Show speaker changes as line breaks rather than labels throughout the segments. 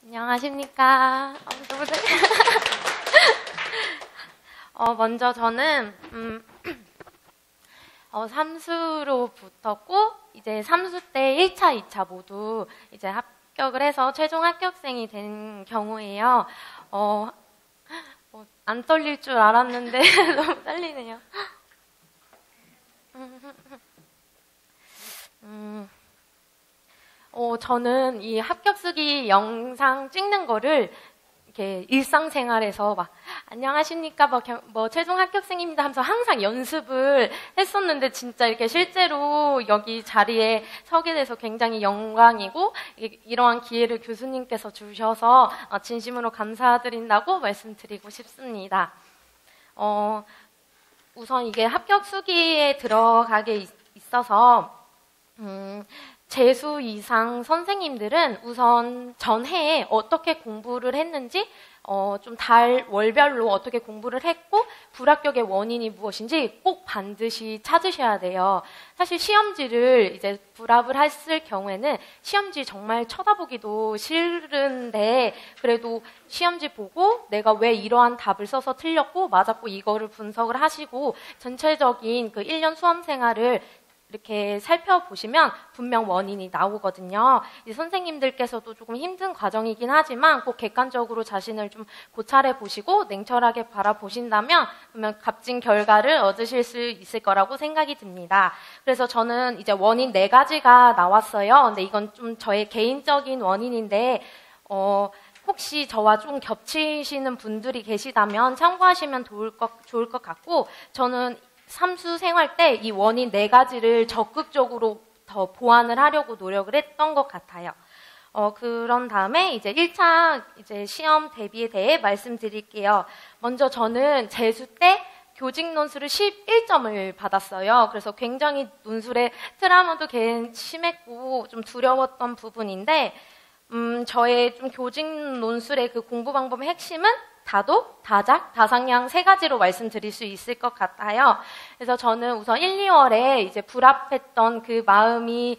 안녕하십니까. 먼저 저는 삼수로 붙었고 이제 삼수 때 1차, 2차 모두 이제 합격을 해서 최종 합격생이 된 경우에요. 안 떨릴 줄 알았는데 너무 떨리네요. 저는 이 합격 쓰기 영상 찍는 거를 이렇게 일상생활에서 막 안녕하십니까 뭐 최종 합격생입니다 하면서 항상 연습을 했었는데 진짜 이렇게 실제로 여기 자리에 서게 돼서 굉장히 영광이고 이러한 기회를 교수님께서 주셔서 진심으로 감사드린다고 말씀드리고 싶습니다. 우선 이게 합격 수기에 들어가게 있어서 재수 이상 선생님들은 우선 전해에 어떻게 공부를 했는지 좀 월별로 어떻게 공부를 했고 불합격의 원인이 무엇인지 꼭 반드시 찾으셔야 돼요. 사실 시험지를 이제 불합을 했을 경우에는 시험지 정말 쳐다보기도 싫은데 그래도 시험지 보고 내가 왜 이러한 답을 써서 틀렸고 맞았고 이거를 분석을 하시고 전체적인 그 1년 수험 생활을 이렇게 살펴보시면 분명 원인이 나오거든요. 이제 선생님들께서도 조금 힘든 과정이긴 하지만 꼭 객관적으로 자신을 좀 고찰해 보시고 냉철하게 바라보신다면 분명 값진 결과를 얻으실 수 있을 거라고 생각이 듭니다. 그래서 저는 이제 원인 4가지가 나왔어요. 근데 이건 좀 저의 개인적인 원인인데 혹시 저와 좀 겹치시는 분들이 계시다면 참고하시면 좋을 것 같고 저는 삼수 생활 때 이 원인 4가지를 적극적으로 더 보완을 하려고 노력을 했던 것 같아요. 그런 다음에 이제 1차 이제 시험 대비에 대해 말씀드릴게요. 먼저 저는 재수 때 교직 논술을 11점을 받았어요. 그래서 굉장히 논술에 트라우마도 심했고 좀 두려웠던 부분인데 저의 좀 교직 논술의 그 공부 방법의 핵심은 다독, 다작, 다상량 3가지로 말씀드릴 수 있을 것 같아요. 그래서 저는 우선 1, 2월에 이제 불합했던 그 마음이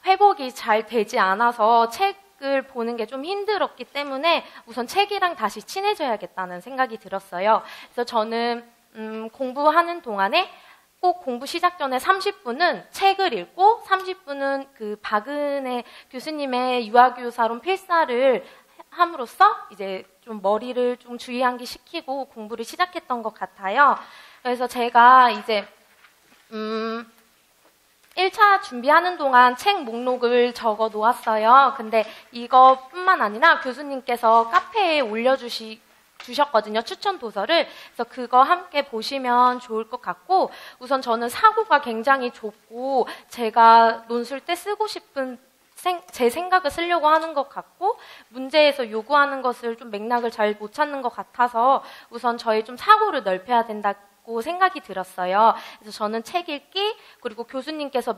회복이 잘 되지 않아서 책을 보는 게 좀 힘들었기 때문에 우선 책이랑 다시 친해져야겠다는 생각이 들었어요. 그래서 저는 공부하는 동안에 꼭 공부 시작 전에 30분은 책을 읽고 30분은 그 박은혜 교수님의 유아교사론 필사를 함으로써 이제 좀 머리를 좀 주의항기 시키고 공부를 시작했던 것 같아요. 그래서 제가 이제 1차 준비하는 동안 책 목록을 적어 놓았어요. 근데 이것뿐만 아니라 교수님께서 카페에 주셨거든요. 추천 도서를. 그래서 그거 함께 보시면 좋을 것 같고 우선 저는 사고가 굉장히 좁고 제가 논술 때 쓰고 싶은 제 생각을 쓰려고 하는 것 같고 문제에서 요구하는 것을 좀 맥락을 잘 못 찾는 것 같아서 우선 저희 좀 사고를 넓혀야 된다고 생각이 들었어요. 그래서 저는 책 읽기 그리고 교수님께서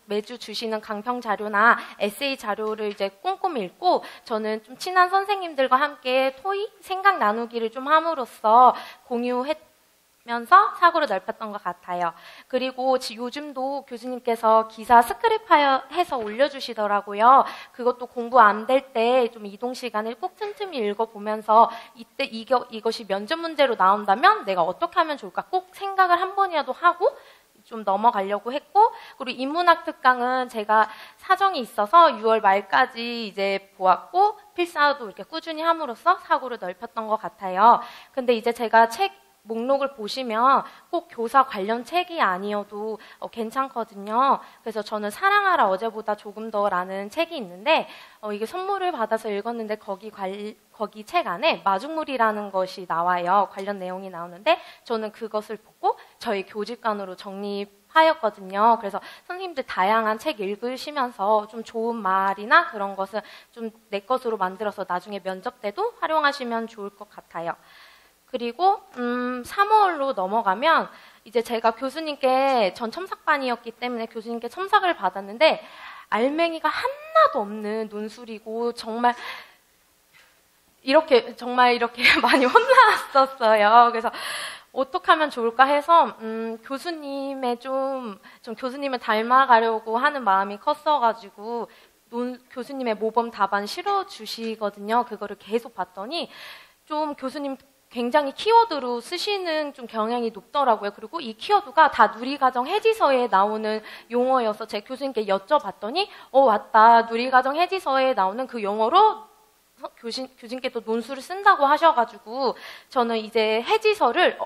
매주 주시는 강평 자료나 에세이 자료를 이제 꼼꼼히 읽고 저는 좀 친한 선생님들과 함께 토의 생각 나누기를 좀 함으로써 공유했면서 사고를 넓혔던 것 같아요. 그리고 요즘도 교수님께서 기사 스크랩 해서 올려주시더라고요. 그것도 공부 안 될 때 좀 이동 시간을 꼭 틈틈이 읽어보면서 이때 이것이 면접 문제로 나온다면 내가 어떻게 하면 좋을까 꼭 생각을 한 번이라도 하고 좀 넘어가려고 했고 그리고 인문학 특강은 제가 사정이 있어서 6월 말까지 이제 보았고 필사도 이렇게 꾸준히 함으로써 사고를 넓혔던 것 같아요. 근데 이제 제가 책 목록을 보시면 꼭 교사 관련 책이 아니어도 괜찮거든요. 그래서 저는 사랑하라 어제보다 조금 더라는 책이 있는데 이게 선물을 받아서 읽었는데 거기 책 안에 마중물이라는 것이 나와요. 관련 내용이 나오는데 저는 그것을 보고 저희 교직관으로 정립하였거든요. 그래서 선생님들 다양한 책 읽으시면서 좀 좋은 말이나 그런 것을 좀 내 것으로 만들어서 나중에 면접 때도 활용하시면 좋을 것 같아요. 그리고 3월로 넘어가면 이제 제가 교수님께 전 첨삭반이었기 때문에 교수님께 첨삭을 받았는데 알맹이가 하나도 없는 논술이고 정말 이렇게 많이 혼났었어요. 그래서 어떻게 하면 좋을까 해서 교수님을 닮아가려고 하는 마음이 컸어가지고 교수님의 모범 답안 실어주시거든요. 그거를 계속 봤더니 좀 교수님 굉장히 키워드로 쓰시는 좀 경향이 높더라고요. 그리고 이 키워드가 다 누리과정 해지서에 나오는 용어여서 제 교수님께 여쭤봤더니 맞다. 누리과정 해지서에 나오는 그 용어로 교수님께도 논술을 쓴다고 하셔가지고 저는 이제 해지서를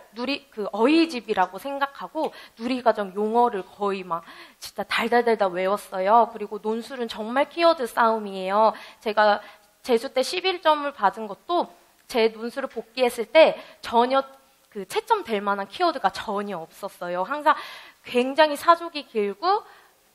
어휘집이라고 생각하고 누리과정 용어를 거의 막 진짜 달달달달 외웠어요. 그리고 논술은 정말 키워드 싸움이에요. 제가 재수 때 11점을 받은 것도 제 논술을 복귀했을 때 전혀 그 채점 될 만한 키워드가 전혀 없었어요. 항상 굉장히 사족이 길고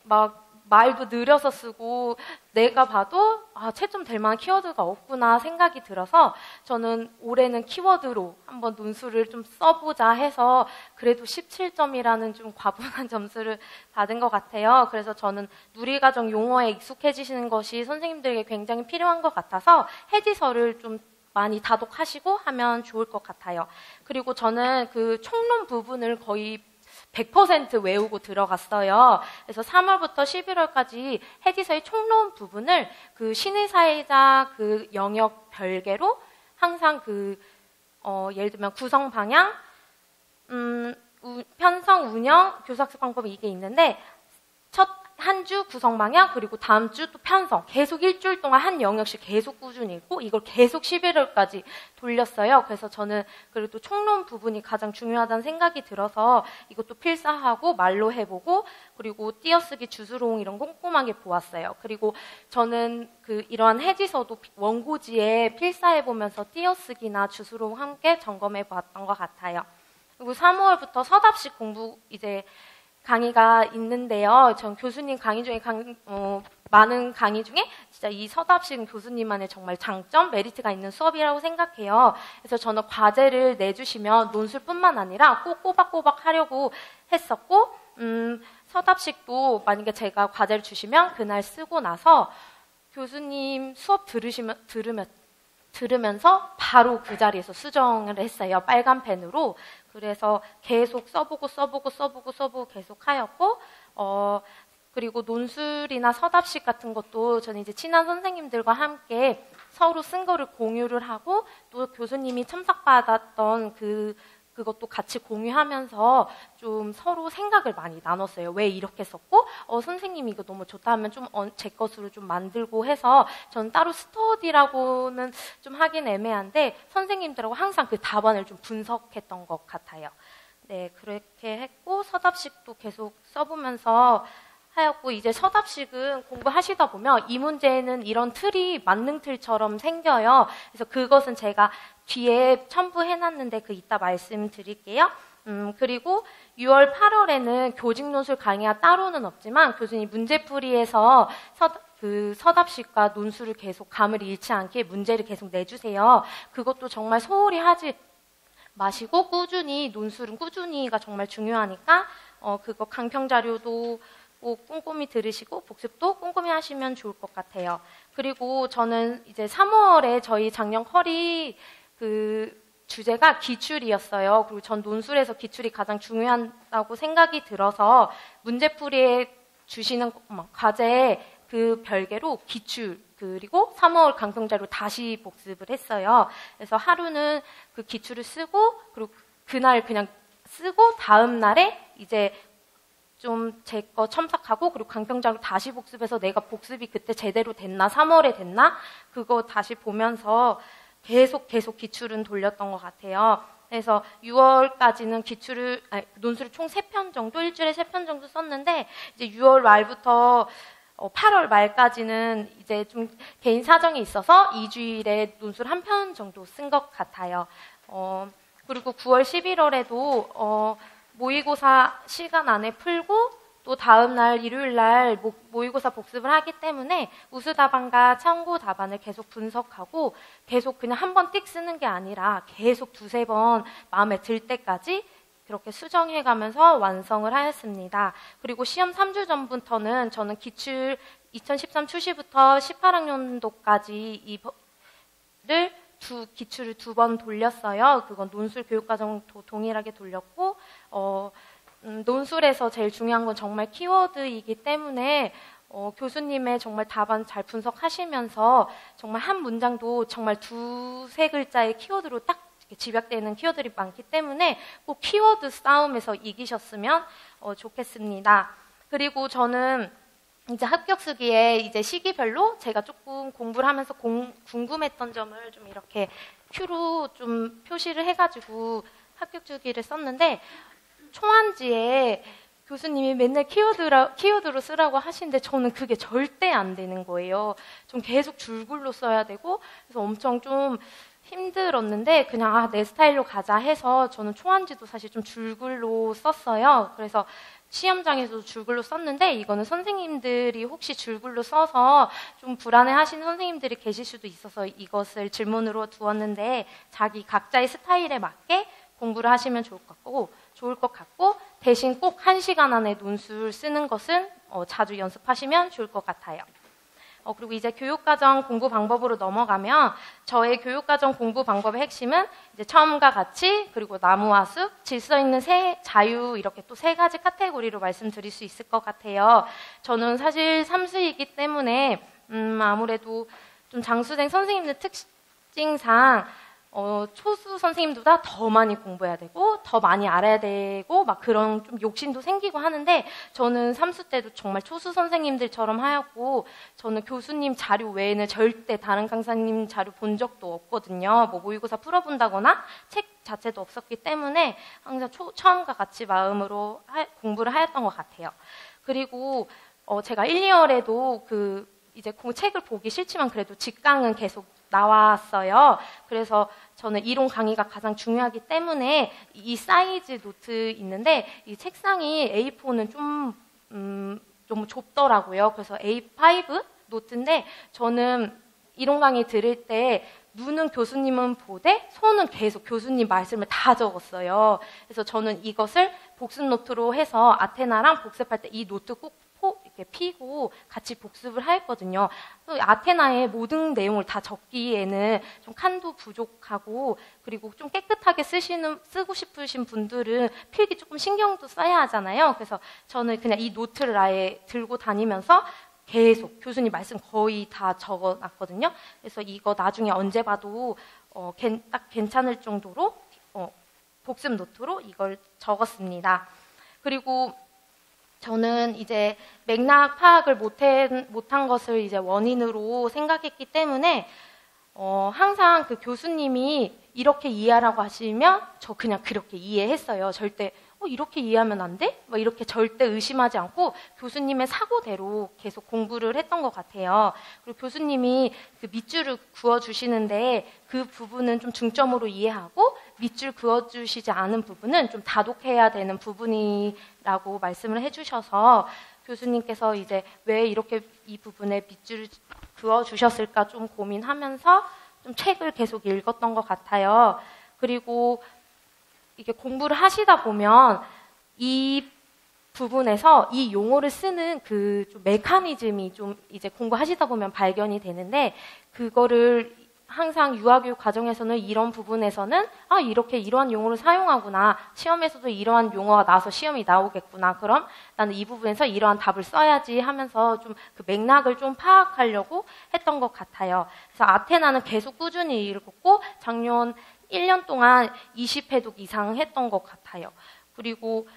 막 말도 느려서 쓰고 내가 봐도 채점 될 만한 키워드가 없구나 생각이 들어서 저는 올해는 키워드로 한번 논술을 좀 써보자 해서 그래도 17점이라는 좀 과분한 점수를 받은 것 같아요. 그래서 저는 누리과정 용어에 익숙해지시는 것이 선생님들에게 굉장히 필요한 것 같아서 해지서를 좀 많이 다독하시고 하면 좋을 것 같아요. 그리고 저는 그 총론 부분을 거의 100% 외우고 들어갔어요. 그래서 3월부터 11월까지 해지서의 총론 부분을 그 신의 사회자 그 영역 별개로 항상 예를 들면 구성 방향, 편성, 운영, 교수학습 방법 이게 있는데 한 주 구성 방향 그리고 다음 주 또 편성 계속 일주일 동안 한 영역씩 계속 꾸준히 읽고 이걸 계속 11월까지 돌렸어요. 그래서 저는 그래도 총론 부분이 가장 중요하다는 생각이 들어서 이것도 필사하고 말로 해보고 그리고 띄어쓰기 주수롱 이런 꼼꼼하게 보았어요. 그리고 저는 이러한 해지서도 원고지에 필사해보면서 띄어쓰기나 주수롱 함께 점검해 보았던 것 같아요. 그리고 3월부터 서답식 공부 이제 강의가 있는데요. 전 교수님 강의 중에 많은 강의 중에 진짜 이 서답식은 교수님만의 정말 장점, 메리트가 있는 수업이라고 생각해요. 그래서 저는 과제를 내주시면 논술뿐만 아니라 꼭 꼬박꼬박 하려고 했었고 서답식도 만약에 제가 과제를 주시면 그날 쓰고 나서 교수님 수업 들으면서 바로 그 자리에서 수정을 했어요. 빨간 펜으로. 그래서 계속 써보고 계속 하였고 그리고 논술이나 서답식 같은 것도 저는 이제 친한 선생님들과 함께 서로 쓴 거를 공유를 하고 또 교수님이 첨삭받았던 그것도 같이 공유하면서 좀 서로 생각을 많이 나눴어요. 왜 이렇게 썼고 선생님이 이거 너무 좋다 하면 좀 제 것으로 좀 만들고 해서 저는 따로 스터디라고는 좀 하긴 애매한데 선생님들하고 항상 그 답안을 좀 분석했던 것 같아요. 네, 그렇게 했고 서답식도 계속 써보면서 하였고 이제 서답식은 공부하시다 보면 이 문제는 이런 틀이 만능틀처럼 생겨요. 그래서 그것은 제가 뒤에 첨부해놨는데 이따 말씀드릴게요. 그리고 6월, 8월에는 교직논술 강의가 따로는 없지만 교수님 문제풀이에서 서답식과 논술을 계속 감을 잃지 않게 문제를 계속 내주세요. 그것도 정말 소홀히 하지 마시고 꾸준히 논술은 꾸준히가 정말 중요하니까 그거 강평 자료도 꼭 꼼꼼히 들으시고 복습도 꼼꼼히 하시면 좋을 것 같아요. 그리고 저는 이제 3월에 저희 작년 컬이 주제가 기출이었어요. 그리고 전 논술에서 기출이 가장 중요하다고 생각이 들어서 문제풀이에 주시는 과제에 그 별개로 기출 그리고 3월 강평자료 다시 복습을 했어요. 그래서 하루는 그 기출을 쓰고 그리고 그날 그냥 쓰고 다음 날에 이제 좀 제 거 첨삭하고 그리고 강평자료 다시 복습해서 내가 복습이 그때 제대로 됐나 3월에 됐나 그거 다시 보면서 계속 기출은 돌렸던 것 같아요. 그래서 6월까지는 논술을 총 3편 정도 일주일에 3편 정도 썼는데 이제 6월 말부터 8월 말까지는 이제 좀 개인 사정이 있어서 2주일에 논술 1편 정도 쓴 것 같아요. 그리고 9월 11월에도 모의고사 시간 안에 풀고 또 다음 날 일요일 날 모의고사 복습을 하기 때문에 우수 답안과 참고 답안을 계속 분석하고 계속 그냥 한 번 띡 쓰는 게 아니라 계속 2-3번 마음에 들 때까지 그렇게 수정해가면서 완성을 하였습니다. 그리고 시험 3주 전부터는 저는 기출 2013 추시부터 18학년도까지 기출을 2번 돌렸어요. 그건 논술 교육과정도 동일하게 돌렸고 논술에서 제일 중요한 건 정말 키워드이기 때문에 교수님의 정말 답안 잘 분석하시면서 정말 한 문장도 정말 두세 글자의 키워드로 딱 집약되는 키워드들이 많기 때문에 꼭 키워드 싸움에서 이기셨으면 좋겠습니다. 그리고 저는 이제 합격수기에 이제 시기별로 제가 조금 공부를 하면서 궁금했던 점을 좀 이렇게 큐로 좀 표시를 해가지고 합격수기를 썼는데, 초안지에 교수님이 맨날 키워드로 쓰라고 하시는데 저는 그게 절대 안 되는 거예요. 좀 계속 줄글로 써야 되고, 그래서 엄청 좀 힘들었는데 그냥 내 스타일로 가자 해서 저는 초안지도 사실 좀 줄글로 썼어요. 그래서 시험장에서도 줄글로 썼는데, 이거는 선생님들이 혹시 줄글로 써서 좀 불안해하시는 선생님들이 계실 수도 있어서 이것을 질문으로 두었는데, 자기 각자의 스타일에 맞게 공부를 하시면 좋을 것 같고 대신 꼭 1시간 안에 논술 쓰는 것은 자주 연습하시면 좋을 것 같아요. 그리고 이제 교육과정 공부 방법으로 넘어가면, 저의 교육과정 공부 방법의 핵심은 이제 처음과 같이, 그리고 나무와 숲, 질서 있는 자유, 이렇게 또 3가지 카테고리로 말씀드릴 수 있을 것 같아요. 저는 사실 삼수이기 때문에 아무래도 좀 장수생 선생님들 특징상 초수 선생님보다 더 많이 공부해야 되고 더 많이 알아야 되고 막 그런 좀 욕심도 생기고 하는데, 저는 삼수 때도 정말 초수 선생님들처럼 하였고, 저는 교수님 자료 외에는 절대 다른 강사님 자료 본 적도 없거든요. 뭐 모의고사 풀어본다거나 책 자체도 없었기 때문에 항상 처음과 같이 마음으로 공부를 하였던 것 같아요. 그리고 제가 1, 2월에도 이제 책을 보기 싫지만 그래도 직강은 계속 나왔어요. 그래서 저는 이론 강의가 가장 중요하기 때문에 이 사이즈 노트 있는데, 이 책상이 A4는 좀 너무 좁더라고요. 그래서 A5 노트인데, 저는 이론 강의 들을 때 눈은 교수님은 보되 손은 계속 교수님 말씀을 다 적었어요. 그래서 저는 이것을 복습 노트로 해서 아테나랑 복습할 때 이 노트 꼭 이렇게 피고 같이 복습을 하였거든요. 아테나의 모든 내용을 다 적기에는 좀 칸도 부족하고, 그리고 좀 깨끗하게 쓰고 싶으신 분들은 필기 조금 신경도 써야 하잖아요. 그래서 저는 그냥 이 노트를 아예 들고 다니면서 계속 교수님 말씀 거의 다 적어놨거든요. 그래서 이거 나중에 언제 봐도 딱 괜찮을 정도로 복습 노트로 이걸 적었습니다. 그리고 저는 이제 맥락 파악을 못한 것을 이제 원인으로 생각했기 때문에 항상 그 교수님이 이렇게 이해하라고 하시면 저 그냥 그렇게 이해했어요. 절대 이렇게 이해하면 안 돼? 뭐 이렇게 절대 의심하지 않고 교수님의 사고대로 계속 공부를 했던 것 같아요. 그리고 교수님이 그 밑줄을 그어주시는데 그 부분은 좀 중점으로 이해하고, 밑줄 그어주시지 않은 부분은 좀 다독해야 되는 부분이라고 말씀을 해주셔서, 교수님께서 이제 왜 이렇게 이 부분에 밑줄을 그어주셨을까 좀 고민하면서 좀 책을 계속 읽었던 것 같아요. 그리고 이게 공부를 하시다 보면 이 부분에서 이 용어를 쓰는 그 좀 메커니즘이 좀 이제 공부하시다 보면 발견이 되는데, 그거를 항상 유아교육 과정에서는 이런 부분에서는 이렇게 이러한 용어를 사용하구나, 시험에서도 이러한 용어가 나와서 시험이 나오겠구나, 그럼 나는 이 부분에서 이러한 답을 써야지 하면서 좀 그 맥락을 좀 파악하려고 했던 것 같아요. 그래서 아테나는 계속 꾸준히 읽었고 작년 1년 동안 20회독 이상 했던 것 같아요. 그리고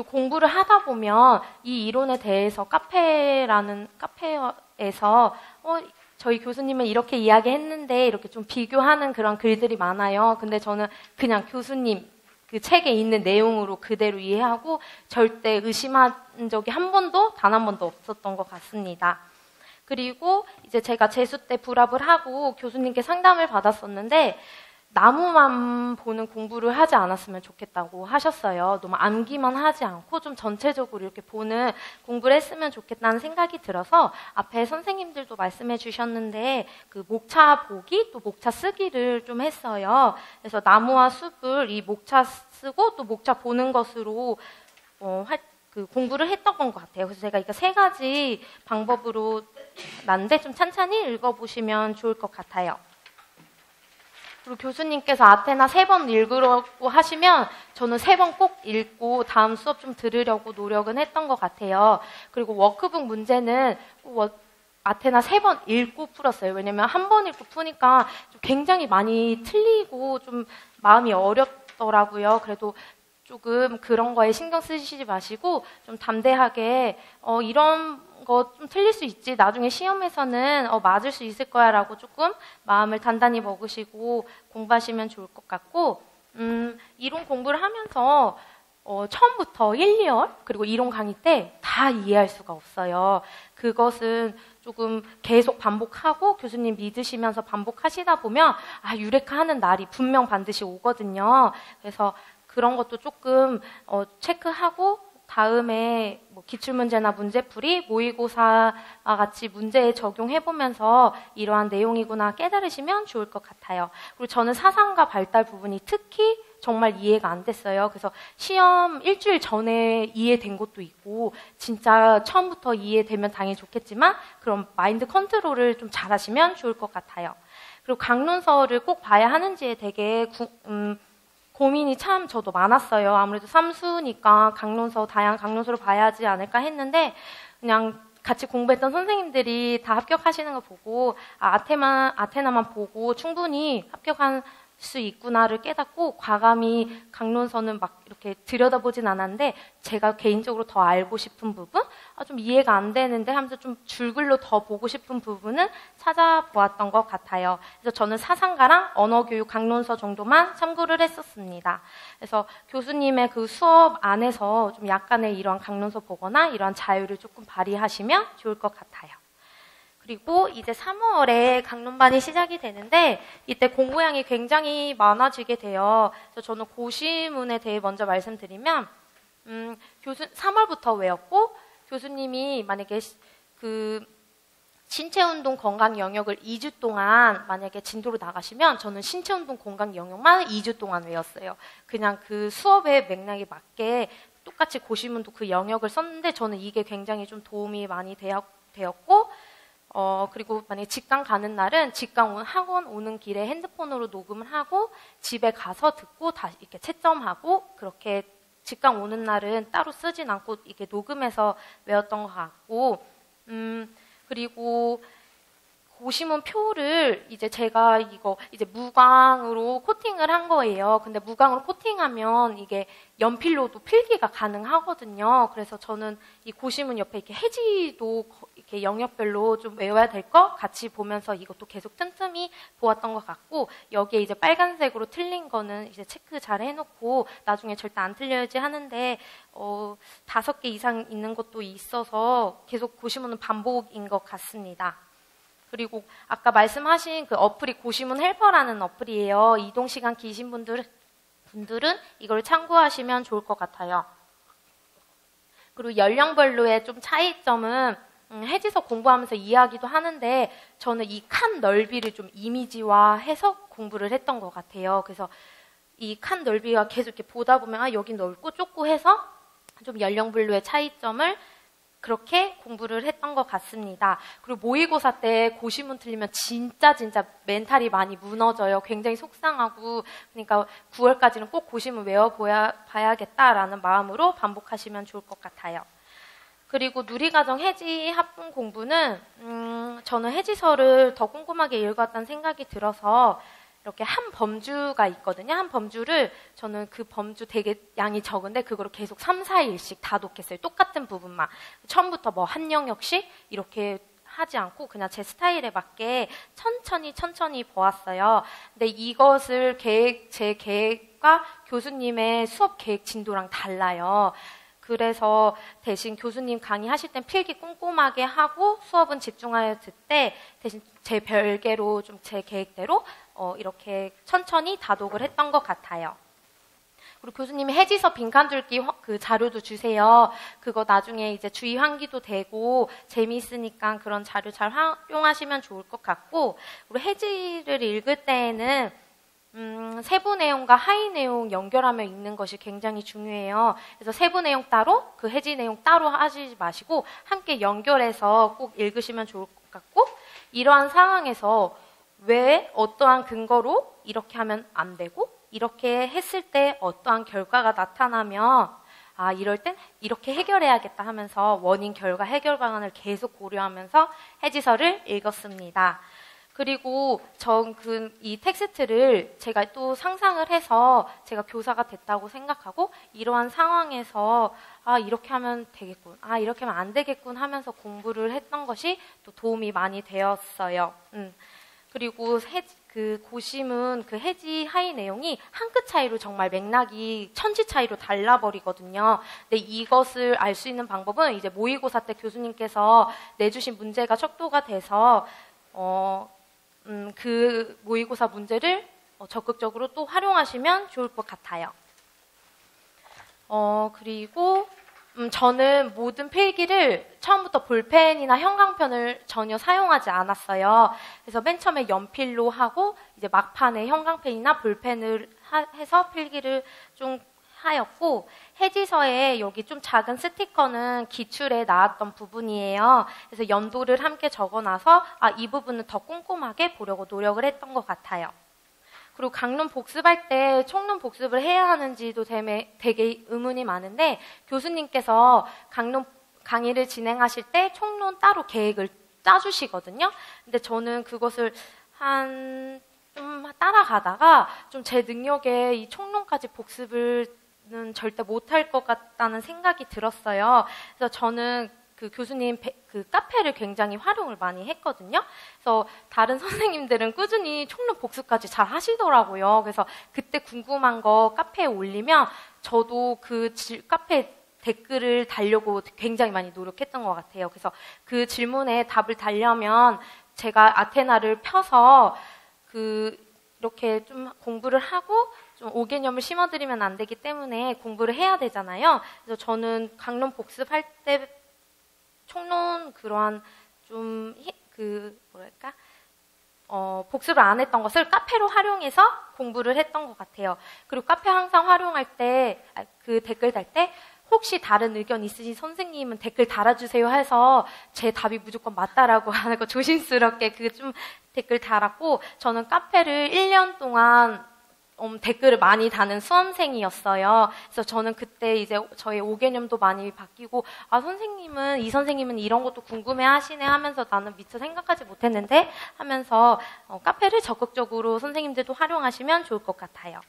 공부를 하다 보면 이 이론에 대해서 카페에서 저희 교수님은 이렇게 이야기했는데 이렇게 좀 비교하는 그런 글들이 많아요. 근데 저는 그냥 교수님 그 책에 있는 내용으로 그대로 이해하고 절대 의심한 적이 단 한 번도 없었던 것 같습니다. 그리고 이제 제가 재수 때 불합을 하고 교수님께 상담을 받았었는데, 나무만 보는 공부를 하지 않았으면 좋겠다고 하셨어요. 너무 암기만 하지 않고 좀 전체적으로 이렇게 보는 공부를 했으면 좋겠다는 생각이 들어서, 앞에 선생님들도 말씀해 주셨는데 그 목차 보기 또 목차 쓰기를 좀 했어요. 그래서 나무와 숲을 이 목차 쓰고 또 목차 보는 것으로 공부를 했던 것 같아요. 그래서 제가 이거 3가지 방법으로 난데 좀 찬찬히 읽어보시면 좋을 것 같아요. 그리고 교수님께서 아테나 3번 읽으라고 하시면 저는 3번 꼭 읽고 다음 수업 좀 들으려고 노력은 했던 것 같아요. 그리고 워크북 문제는 아테나 3번 읽고 풀었어요. 왜냐면 한 번 읽고 푸니까 좀 굉장히 많이 틀리고 좀 마음이 어렵더라고요. 그래도 조금 그런 거에 신경 쓰시지 마시고 좀 담대하게 이런 거 좀 틀릴 수 있지. 나중에 시험에서는 맞을 수 있을 거야 라고 조금 마음을 단단히 먹으시고 공부하시면 좋을 것 같고 이론 공부를 하면서 처음부터 1, 2월 그리고 이론 강의 때 다 이해할 수가 없어요. 그것은 조금 계속 반복하고 교수님 믿으시면서 반복하시다 보면 유레카 하는 날이 분명 반드시 오거든요. 그래서 그런 것도 조금 체크하고 다음에 뭐 기출문제나 문제풀이, 모의고사와 같이 문제에 적용해보면서 이러한 내용이구나 깨달으시면 좋을 것 같아요. 그리고 저는 사상과 발달 부분이 특히 정말 이해가 안 됐어요. 그래서 시험 일주일 전에 이해된 것도 있고 진짜 처음부터 이해되면 당연히 좋겠지만 그럼 마인드 컨트롤을 좀 잘하시면 좋을 것 같아요. 그리고 강론서를 꼭 봐야 하는지에 되게 고민이 참 저도 많았어요. 아무래도 삼수니까 다양한 강론서를 봐야 하지 않을까 했는데 그냥 같이 공부했던 선생님들이 다 합격하시는 거 보고 아테나만 보고 충분히 합격한 수 있구나를 깨닫고 과감히 강론서는 막 이렇게 들여다보진 않았는데 제가 개인적으로 더 알고 싶은 부분, 좀 이해가 안 되는데 하면서 좀 줄글로 더 보고 싶은 부분은 찾아보았던 것 같아요. 그래서 저는 사상가랑 언어교육 강론서 정도만 참고를 했었습니다. 그래서 교수님의 그 수업 안에서 좀 약간의 이러한 강론서 보거나 이러한 자유를 조금 발휘하시면 좋을 것 같아요. 그리고 이제 3월에 강론반이 시작이 되는데 이때 공부량이 굉장히 많아지게 돼요. 그래서 저는 고시문에 대해 먼저 말씀드리면 3월부터 외웠고 교수님이 만약에 그 신체운동 건강 영역을 2주 동안 만약에 진도로 나가시면 저는 신체운동 건강 영역만 2주 동안 외웠어요. 그냥 그 수업의 맥락에 맞게 똑같이 고시문도 그 영역을 썼는데 저는 이게 굉장히 좀 도움이 많이 되었고 그리고 만약에 직강 가는 날은 학원 오는 길에 핸드폰으로 녹음을 하고 집에 가서 듣고 다시 이렇게 채점하고 그렇게 직강 오는 날은 따로 쓰진 않고 이렇게 녹음해서 외웠던 것 같고 그리고 고시문 표를 이제 제가 이거 이제 무광으로 코팅을 한 거예요. 근데 무광으로 코팅하면 이게 연필로도 필기가 가능하거든요. 그래서 저는 이 고시문 옆에 이렇게 해지도 이렇게 영역별로 좀 외워야 될 거 같이 보면서 이것도 계속 틈틈이 보았던 것 같고 여기에 이제 빨간색으로 틀린 거는 이제 체크 잘 해놓고 나중에 절대 안 틀려야지 하는데 5개 이상 있는 것도 있어서 계속 고시문은 반복인 것 같습니다. 그리고 아까 말씀하신 그 어플이 고시문 헬퍼라는 어플이에요. 이동시간 기신 분들은 이걸 참고하시면 좋을 것 같아요. 그리고 연령별로의 좀 차이점은 해지서 공부하면서 이해하기도 하는데 저는 이 칸 넓이를 좀 이미지화해서 공부를 했던 것 같아요. 그래서 이 칸 넓이가 계속 이렇게 보다 보면 여기 넓고 좁고 해서 좀 연령별로의 차이점을 그렇게 공부를 했던 것 같습니다. 그리고 모의고사 때 고시문 틀리면 진짜 멘탈이 많이 무너져요. 굉장히 속상하고 그러니까 9월까지는 꼭 고시문 외워봐야겠다라는 마음으로 반복하시면 좋을 것 같아요. 그리고 누리과정 해지 합분 공부는 저는 해지서를 더 꼼꼼하게 읽었다는 생각이 들어서 이렇게 한 범주가 있거든요. 한 범주를 저는 그 범주 되게 양이 적은데 그거를 계속 3, 4일씩 다독했어요. 똑같은 부분만. 처음부터 뭐 한 영역씩 이렇게 하지 않고 그냥 제 스타일에 맞게 천천히 보았어요. 근데 이것을 제 계획과 교수님의 수업 계획 진도랑 달라요. 그래서 대신 교수님 강의하실 땐 필기 꼼꼼하게 하고 수업은 집중하여 듣되 대신 제 별개로 좀 제 계획대로 이렇게 천천히 다독을 했던 것 같아요. 그리고 교수님이 해지서 빈칸 줄기 그 자료도 주세요. 그거 나중에 이제 주의 환기도 되고 재미있으니까 그런 자료 잘 활용하시면 좋을 것 같고 그리고 해지를 읽을 때에는 세부 내용과 하위 내용 연결하며 읽는 것이 굉장히 중요해요. 그래서 세부 내용 따로, 그 해지 내용 따로 하시지 마시고 함께 연결해서 꼭 읽으시면 좋을 것 같고 이러한 상황에서 왜 어떠한 근거로 이렇게 하면 안 되고 이렇게 했을 때 어떠한 결과가 나타나면 이럴 땐 이렇게 해결해야겠다 하면서 원인, 결과, 해결 방안을 계속 고려하면서 해지서를 읽었습니다. 그리고 전 이 텍스트를 제가 또 상상을 해서 제가 교사가 됐다고 생각하고 이러한 상황에서 이렇게 하면 되겠군, 이렇게 하면 안 되겠군 하면서 공부를 했던 것이 또 도움이 많이 되었어요. 그리고 그 고심은 그 해지 하위 내용이 한 끗 차이로 정말 맥락이 천지 차이로 달라버리거든요. 근데 이것을 알 수 있는 방법은 이제 모의고사 때 교수님께서 내주신 문제가 척도가 돼서 그 모의고사 문제를 적극적으로 또 활용하시면 좋을 것 같아요. 그리고 저는 모든 필기를 처음부터 볼펜이나 형광펜을 전혀 사용하지 않았어요. 그래서 맨 처음에 연필로 하고 이제 막판에 형광펜이나 볼펜을 해서 필기를 좀 하였고, 해지서에 여기 좀 작은 스티커는 기출에 나왔던 부분이에요. 그래서 연도를 함께 적어놔서 이 부분은 더 꼼꼼하게 보려고 노력을 했던 것 같아요. 그리고 강론 복습할 때 총론 복습을 해야 하는지도 되게 의문이 많은데, 교수님께서 강론 강의를 진행하실 때 총론 따로 계획을 짜주시거든요. 근데 저는 그것을 좀 따라가다가 좀 제 능력에 이 총론까지 복습을 절대 못할 것 같다는 생각이 들었어요. 그래서 저는 그 교수님 그 카페를 굉장히 활용을 많이 했거든요. 그래서 다른 선생님들은 꾸준히 총론 복습까지 잘 하시더라고요. 그래서 그때 궁금한 거 카페에 올리면 저도 그 카페 댓글을 달려고 굉장히 많이 노력했던 것 같아요. 그래서 그 질문에 답을 달려면 제가 아테나를 펴서 이렇게 좀 공부를 하고 좀 오개념을 심어드리면 안 되기 때문에 공부를 해야 되잖아요. 그래서 저는 강론 복습할 때 총론 그러한 좀 복습을 안 했던 것을 카페로 활용해서 공부를 했던 것 같아요. 그리고 카페 항상 활용할 때 그 댓글 달 때 혹시 다른 의견 있으신 선생님은 댓글 달아주세요 해서 제 답이 무조건 맞다라고 하는 거 조심스럽게 좀 댓글 달았고, 저는 카페를 1년 동안 댓글을 많이 다는 수험생이었어요. 그래서 저는 그때 이제 저의 오개념도 많이 바뀌고, 이 선생님은 이런 것도 궁금해 하시네 하면서 나는 미처 생각하지 못했는데 하면서 카페를 적극적으로 선생님들도 활용하시면 좋을 것 같아요.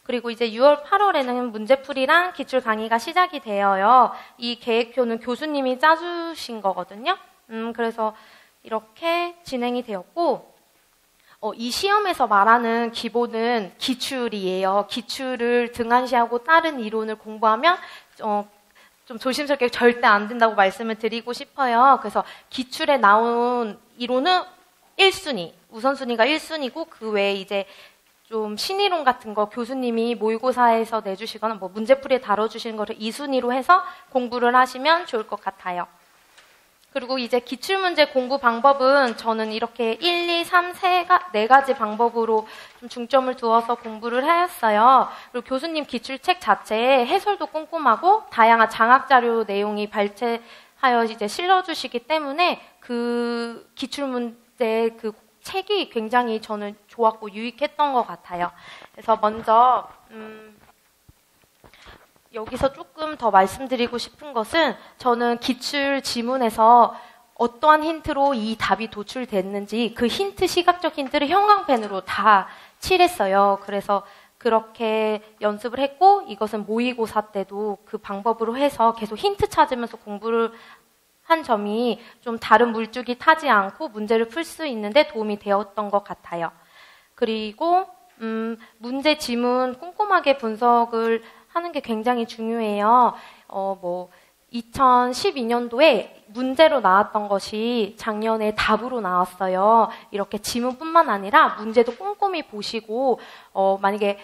그리고 이제 6월, 8월에는 문제풀이랑 기출 강의가 시작이 되어요. 이 계획표는 교수님이 짜주신 거거든요. 그래서 이렇게 진행이 되었고, 이 시험에서 말하는 기본은 기출이에요. 기출을 등한시하고 다른 이론을 공부하면 좀 조심스럽게 절대 안 된다고 말씀을 드리고 싶어요. 그래서 기출에 나온 이론은 1순위, 우선순위가 1순위고 그 외에 이제 좀 신이론 같은 거 교수님이 모의고사에서 내주시거나 문제풀이에 다뤄주시는 거를 2순위로 해서 공부를 하시면 좋을 것 같아요. 그리고 이제 기출문제 공부 방법은 저는 이렇게 1, 2, 3, 4가지 방법으로 좀 중점을 두어서 공부를 하였어요. 그리고 교수님 기출책 자체에 해설도 꼼꼼하고 다양한 장학자료 내용이 발췌하여 이제 실어주시기 때문에 그 기출문제 그 책이 굉장히 저는 좋았고 유익했던 것 같아요. 그래서 먼저 여기서 조금 더 말씀드리고 싶은 것은, 저는 기출 지문에서 어떠한 힌트로 이 답이 도출됐는지 그 힌트, 시각적 힌트를 형광펜으로 다 칠했어요. 그래서 그렇게 연습을 했고, 이것은 모의고사 때도 그 방법으로 해서 계속 힌트 찾으면서 공부를 한 점이 좀 다른 물줄기 타지 않고 문제를 풀 수 있는데 도움이 되었던 것 같아요. 그리고 문제 지문 꼼꼼하게 분석을 하는 게 굉장히 중요해요. 2012년도에 문제로 나왔던 것이 작년에 답으로 나왔어요. 이렇게 지문뿐만 아니라 문제도 꼼꼼히 보시고, 만약에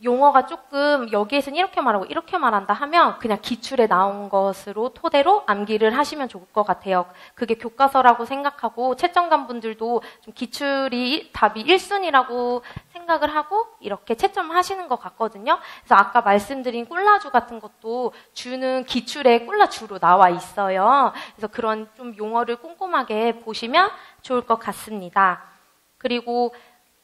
용어가 조금 여기에서는 이렇게 말하고 이렇게 말한다 하면 그냥 기출에 나온 것으로 토대로 암기를 하시면 좋을 것 같아요. 그게 교과서라고 생각하고 채점관 분들도 좀 기출이 답이 1순위라고 생각을 하고 이렇게 채점하시는 것 같거든요. 그래서 아까 말씀드린 꼴라주 같은 것도 주는 기출에 꼴라주로 나와 있어요. 그래서 그런 좀 용어를 꼼꼼하게 보시면 좋을 것 같습니다. 그리고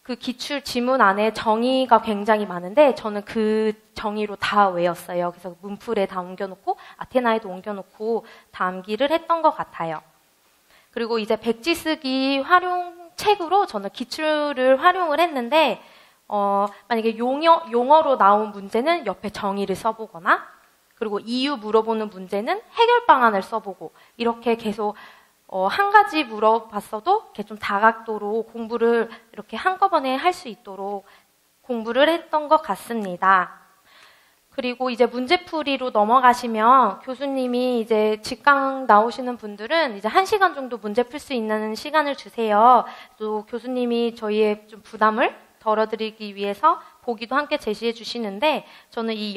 그 기출 지문 안에 정의가 굉장히 많은데 저는 그 정의로 다 외웠어요. 그래서 문풀에 다 옮겨놓고 아테나에도 옮겨놓고 다 암기를 했던 것 같아요. 그리고 이제 백지 쓰기 활용책으로 저는 기출을 활용을 했는데 만약에 용어로 나온 문제는 옆에 정의를 써보거나 그리고 이유 물어보는 문제는 해결 방안을 써보고 이렇게 계속 한 가지 물어봤어도 이렇게 좀 다각도로 공부를 이렇게 한꺼번에 할 수 있도록 공부를 했던 것 같습니다. 그리고 이제 문제풀이로 넘어가시면 교수님이 이제 직강 나오시는 분들은 이제 1시간 정도 문제 풀 수 있는 시간을 주세요. 또 교수님이 저희의 좀 부담을 덜어드리기 위해서 보기도 함께 제시해 주시는데 저는 이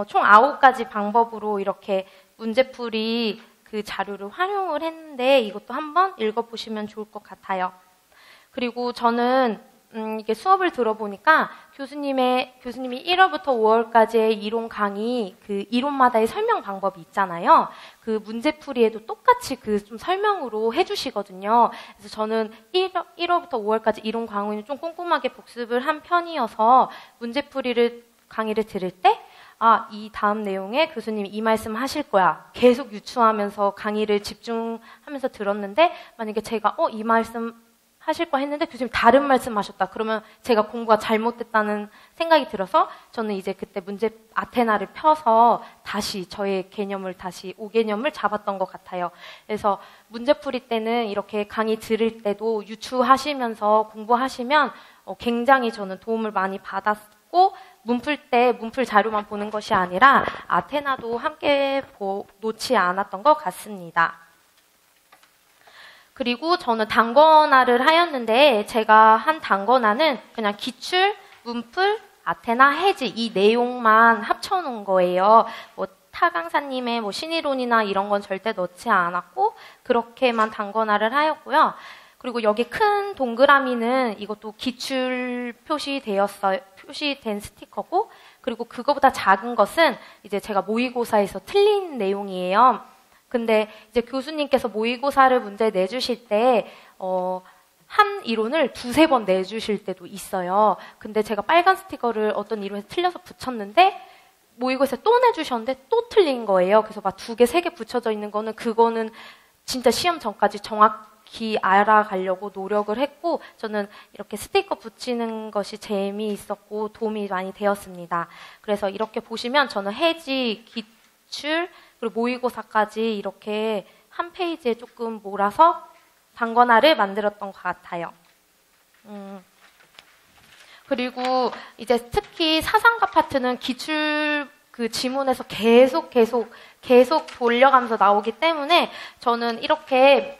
총 9가지 방법으로 이렇게 문제풀이 그 자료를 활용을 했는데 이것도 한번 읽어보시면 좋을 것 같아요. 그리고 저는 이게 수업을 들어보니까 교수님이 1월부터 5월까지의 이론 강의 그 이론마다의 설명 방법이 있잖아요. 그 문제풀이에도 똑같이 그 좀 설명으로 해주시거든요. 그래서 저는 1월부터 5월까지 이론 강의는 좀 꼼꼼하게 복습을 한 편이어서 강의를 들을 때 이 다음 내용에 교수님이 이 말씀 하실 거야. 계속 유추하면서 강의를 집중하면서 들었는데 만약에 제가 이 말씀 하실 거 했는데 교수님 다른 말씀 하셨다. 그러면 제가 공부가 잘못됐다는 생각이 들어서 저는 이제 그때 문제 아테나를 펴서 다시 저의 개념을 다시 5개념을 잡았던 것 같아요. 그래서 문제풀이 때는 이렇게 강의 들을 때도 유추하시면서 공부하시면 굉장히 저는 도움을 많이 받았고 문풀 때 문풀 자료만 보는 것이 아니라 아테나도 함께 놓지 않았던 것 같습니다. 그리고 저는 단권화를 하였는데 제가 한 단권화는 그냥 기출, 문풀, 아테나, 해지 이 내용만 합쳐놓은 거예요. 타 강사님의 신이론이나 이런 건 절대 넣지 않았고 그렇게만 단권화를 하였고요. 그리고 여기 큰 동그라미는 이것도 기출 표시된 스티커고 그리고 그거보다 작은 것은 이제 제가 모의고사에서 틀린 내용이에요. 근데 이제 교수님께서 모의고사를 문제 내주실 때 한 이론을 2-3번 내주실 때도 있어요. 근데 제가 빨간 스티커를 어떤 이론에서 틀려서 붙였는데 모의고사에 또 내주셨는데 또 틀린 거예요. 그래서 막 2개, 3개 붙여져 있는 그거는 진짜 시험 전까지 정확히 알아가려고 노력을 했고 저는 이렇게 스티커 붙이는 것이 재미있었고 도움이 많이 되었습니다. 그래서 이렇게 보시면 저는 해지, 기출, 그리고 모의고사까지 이렇게 한 페이지에 조금 몰아서 단권화를 만들었던 것 같아요. 그리고 이제 특히 사상가 파트는 기출 그 지문에서 계속 돌려가면서 나오기 때문에 저는 이렇게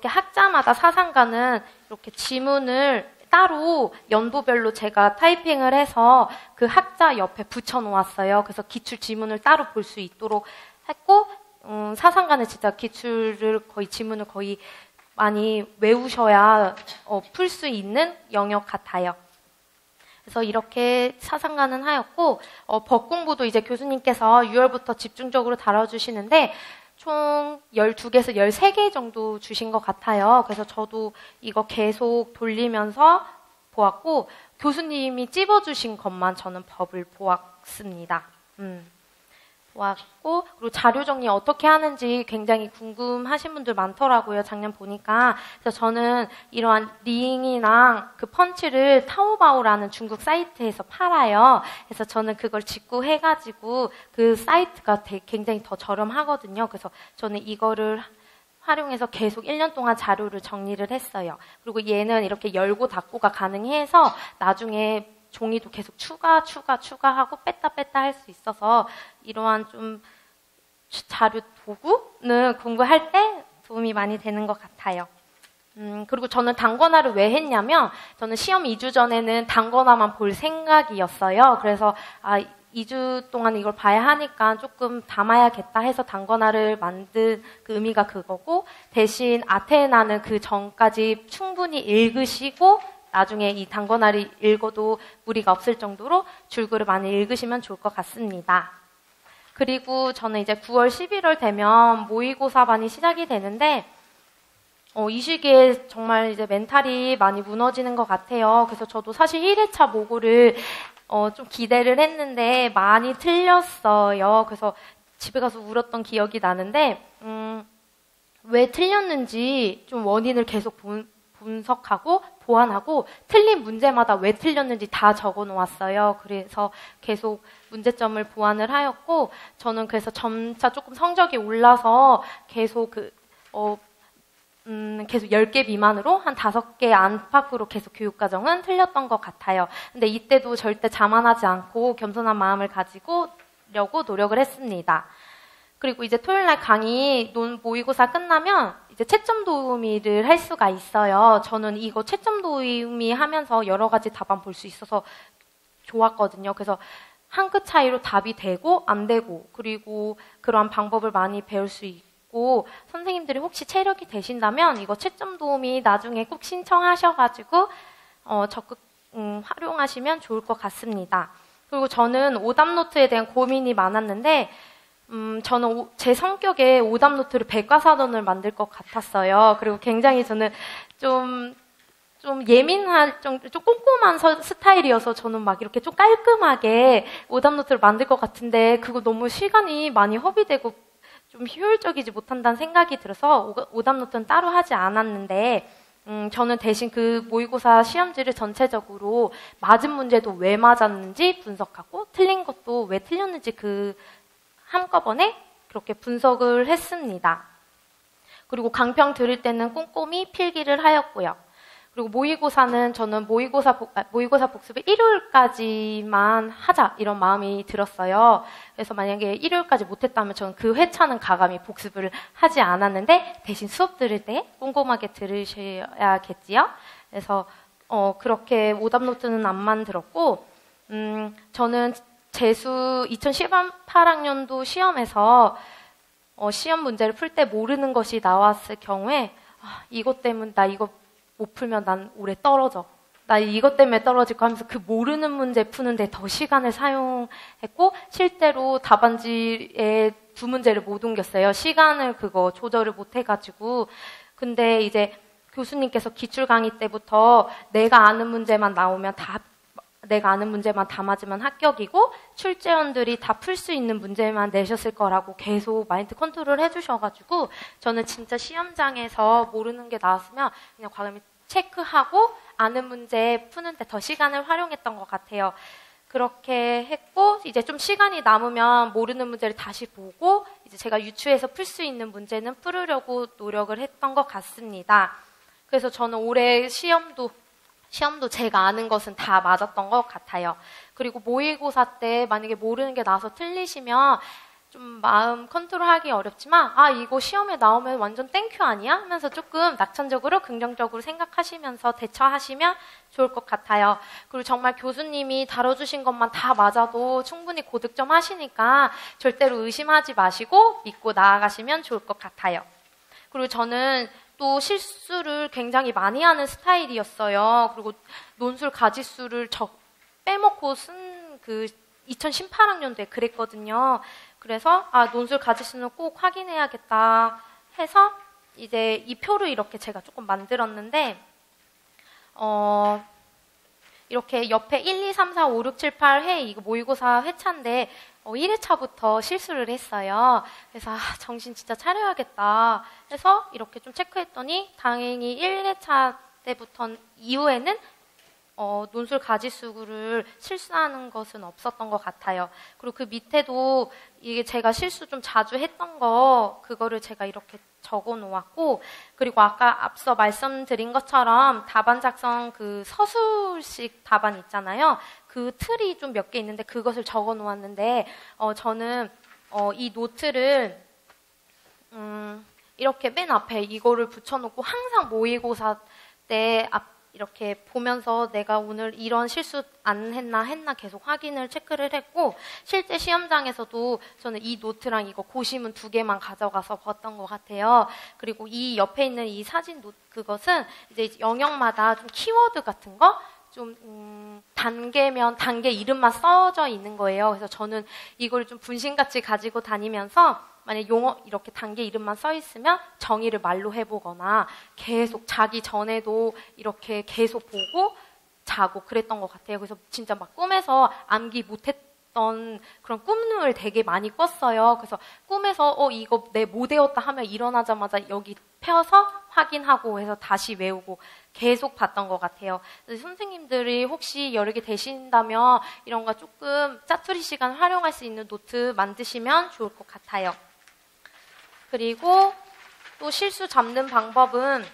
학자마다 사상가는 이렇게 지문을 따로 연도별로 제가 타이핑을 해서 그 학자 옆에 붙여 놓았어요. 그래서 기출 지문을 따로 볼 수 있도록 했고 사상가는 진짜 지문을 거의 많이 외우셔야 풀 수 있는 영역 같아요. 그래서 이렇게 사상가는 하였고 법공부도 이제 교수님께서 6월부터 집중적으로 다뤄주시는데 총 12개에서 13개 정도 주신 것 같아요. 그래서 저도 이거 계속 돌리면서 보았고 교수님이 찝어주신 것만 저는 법을 보았습니다. 보았고 그리고 자료 정리 어떻게 하는지 굉장히 궁금하신 분들 많더라고요. 작년 보니까. 그래서 저는 이러한 링이랑 그 펀치를 타오바오라는 중국 사이트에서 팔아요. 그래서 저는 그걸 직구해가지고 그 사이트가 굉장히 더 저렴하거든요. 그래서 저는 이거를 활용해서 계속 1년 동안 자료를 정리를 했어요. 그리고 얘는 이렇게 열고 닫고가 가능해서 나중에 종이도 계속 추가하고 뺐다 할 수 있어서 이러한 좀 자료 도구는 공부할 때 도움이 많이 되는 것 같아요. 그리고 저는 단권화를 왜 했냐면 저는 시험 2주 전에는 단권화만 볼 생각이었어요. 그래서 2주 동안 이걸 봐야 하니까 조금 담아야겠다 해서 단권화를 만든 그 의미가 그거고 대신 아테나는 그 전까지 충분히 읽으시고 나중에 이 단권화를 읽어도 무리가 없을 정도로 줄글을 많이 읽으시면 좋을 것 같습니다. 그리고 저는 이제 9월, 11월 되면 모의고사반이 시작이 되는데 이 시기에 정말 이제 멘탈이 많이 무너지는 것 같아요. 그래서 저도 사실 1회차 모고를 좀 기대를 했는데 많이 틀렸어요. 그래서 집에 가서 울었던 기억이 나는데 왜 틀렸는지 좀 원인을 계속 분석하고 보완하고 틀린 문제마다 왜 틀렸는지 다 적어 놓았어요. 그래서 계속 문제점을 보완을 하였고 저는 그래서 점차 조금 성적이 올라서 계속 계속 10개 미만으로 한 5개 안팎으로 계속 교육과정은 틀렸던 것 같아요. 근데 이때도 절대 자만하지 않고 겸손한 마음을 가지고려고 노력을 했습니다. 그리고 이제 토요일날 강의 모의고사 끝나면 이제 채점 도우미를 할 수가 있어요. 저는 이거 채점 도우미 하면서 여러 가지 답안 볼 수 있어서 좋았거든요. 그래서 한 끗 차이로 답이 되고 안 되고 그리고 그러한 방법을 많이 배울 수 있고 선생님들이 혹시 체력이 되신다면 이거 채점 도우미 나중에 꼭 신청하셔가지고 적극 활용하시면 좋을 것 같습니다. 그리고 저는 오답 노트에 대한 고민이 많았는데 저는 제 성격에 오답 노트를 백과사전을 만들 것 같았어요. 그리고 굉장히 저는 좀 예민할 정도, 좀 꼼꼼한 스타일이어서 저는 막 이렇게 좀 깔끔하게 오답 노트를 만들 것 같은데 그거 너무 시간이 많이 허비되고 좀 효율적이지 못한다는 생각이 들어서 오답 노트는 따로 하지 않았는데 저는 대신 그 모의고사 시험지를 전체적으로 맞은 문제도 왜 맞았는지 분석하고 틀린 것도 왜 틀렸는지 한꺼번에 그렇게 분석을 했습니다. 그리고 강평 들을 때는 꼼꼼히 필기를 하였고요. 그리고 모의고사는 저는 모의고사 복습을 일요일까지만 하자 이런 마음이 들었어요. 그래서 만약에 일요일까지 못했다면 저는 그 회차는 가감히 복습을 하지 않았는데 대신 수업 들을 때 꼼꼼하게 들으셔야겠지요. 그래서 그렇게 오답 노트는 안 만들었고 저는 재수 2018학년도 시험에서 시험 문제를 풀 때 모르는 것이 나왔을 경우에 이것 때문에 나 이거 못 풀면 난 올해 떨어져. 나 이것 때문에 떨어질 거 하면서 그 모르는 문제 푸는데 더 시간을 사용했고 실제로 답안지에 2문제를 못 옮겼어요. 시간을 조절을 못 해가지고. 근데 이제 교수님께서 기출 강의 때부터 내가 아는 문제만 다 맞으면 합격이고 출제원들이 다 풀 수 있는 문제만 내셨을 거라고 계속 마인드 컨트롤 해주셔가지고 저는 진짜 시험장에서 모르는 게 나왔으면 그냥 과감히 체크하고 아는 문제 푸는데 더 시간을 활용했던 것 같아요. 그렇게 했고 이제 좀 시간이 남으면 모르는 문제를 다시 보고 이제 제가 유추해서 풀 수 있는 문제는 풀으려고 노력을 했던 것 같습니다. 그래서 저는 올해 시험도 제가 아는 것은 다 맞았던 것 같아요. 그리고 모의고사 때 만약에 모르는 게 나와서 틀리시면 좀 마음 컨트롤하기 어렵지만 이거 시험에 나오면 완전 땡큐 아니야? 하면서 조금 낙천적으로 긍정적으로 생각하시면서 대처하시면 좋을 것 같아요. 그리고 정말 교수님이 다뤄주신 것만 다 맞아도 충분히 고득점 하시니까 절대로 의심하지 마시고 믿고 나아가시면 좋을 것 같아요. 그리고 저는 또 실수를 굉장히 많이 하는 스타일이었어요. 그리고 논술 가지수를 빼먹고 쓴 2018학년도에 그랬거든요. 그래서 논술 가지수는 꼭 확인해야겠다 해서 이제 이 표를 이렇게 제가 조금 만들었는데 이렇게 옆에 1, 2, 3, 4, 5, 6, 7, 8회 이거 모의고사 회차인데 1회차부터 실수를 했어요. 그래서 정신 진짜 차려야겠다 해서 이렇게 좀 체크했더니 다행히 1회차 때부터 이후에는 논술 가지수를 실수하는 것은 없었던 것 같아요. 그리고 그 밑에도 이게 제가 실수 좀 자주 했던 그거를 제가 이렇게 적어 놓았고, 그리고 아까 앞서 말씀드린 것처럼 답안 작성 서술식 답안 있잖아요. 그 틀이 좀 몇 개 있는데 그것을 적어 놓았는데, 저는 이 노트를 이렇게 맨 앞에 이거를 붙여놓고 항상 모의고사 때 이렇게 보면서 내가 오늘 이런 실수 안 했나 계속 확인을 체크를 했고, 실제 시험장에서도 저는 이 노트랑 이거 고시문 2개만 가져가서 봤던 것 같아요. 그리고 이 옆에 있는 이 사진 그것은 이제 영역마다 좀 키워드 같은 거 좀 단계면 단계 이름만 써져 있는 거예요. 그래서 저는 이걸 좀 분신같이 가지고 다니면서 만약 용어 이렇게 단계 이름만 써 있으면 정의를 말로 해보거나 계속 자기 전에도 이렇게 계속 보고 자고 그랬던 것 같아요. 그래서 진짜 막 꿈에서 암기 못했던 그런 꿈을 되게 많이 꿨어요. 그래서 꿈에서 이거 내 못 외웠다 하면 일어나자마자 여기 펴서 확인하고 해서 다시 외우고 계속 봤던 것 같아요. 선생님들이 혹시 여러 개 되신다면 이런 거 조금 짜투리 시간 활용할 수 있는 노트 만드시면 좋을 것 같아요. 그리고 또 실수 잡는 방법은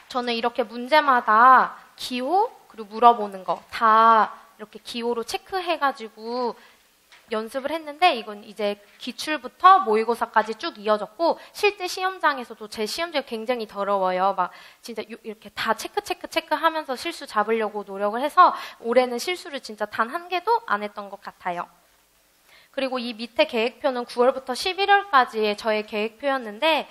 저는 이렇게 문제마다 기호 그리고 물어보는 거 다 이렇게 기호로 체크해가지고 연습을 했는데 이건 이제 기출부터 모의고사까지 쭉 이어졌고 실제 시험장에서도 제 시험지가 굉장히 더러워요. 막 진짜 이렇게 다 체크하면서 실수 잡으려고 노력을 해서 올해는 실수를 진짜 단 한 개도 안 했던 것 같아요. 그리고 이 밑에 계획표는 9월부터 11월까지의 저의 계획표였는데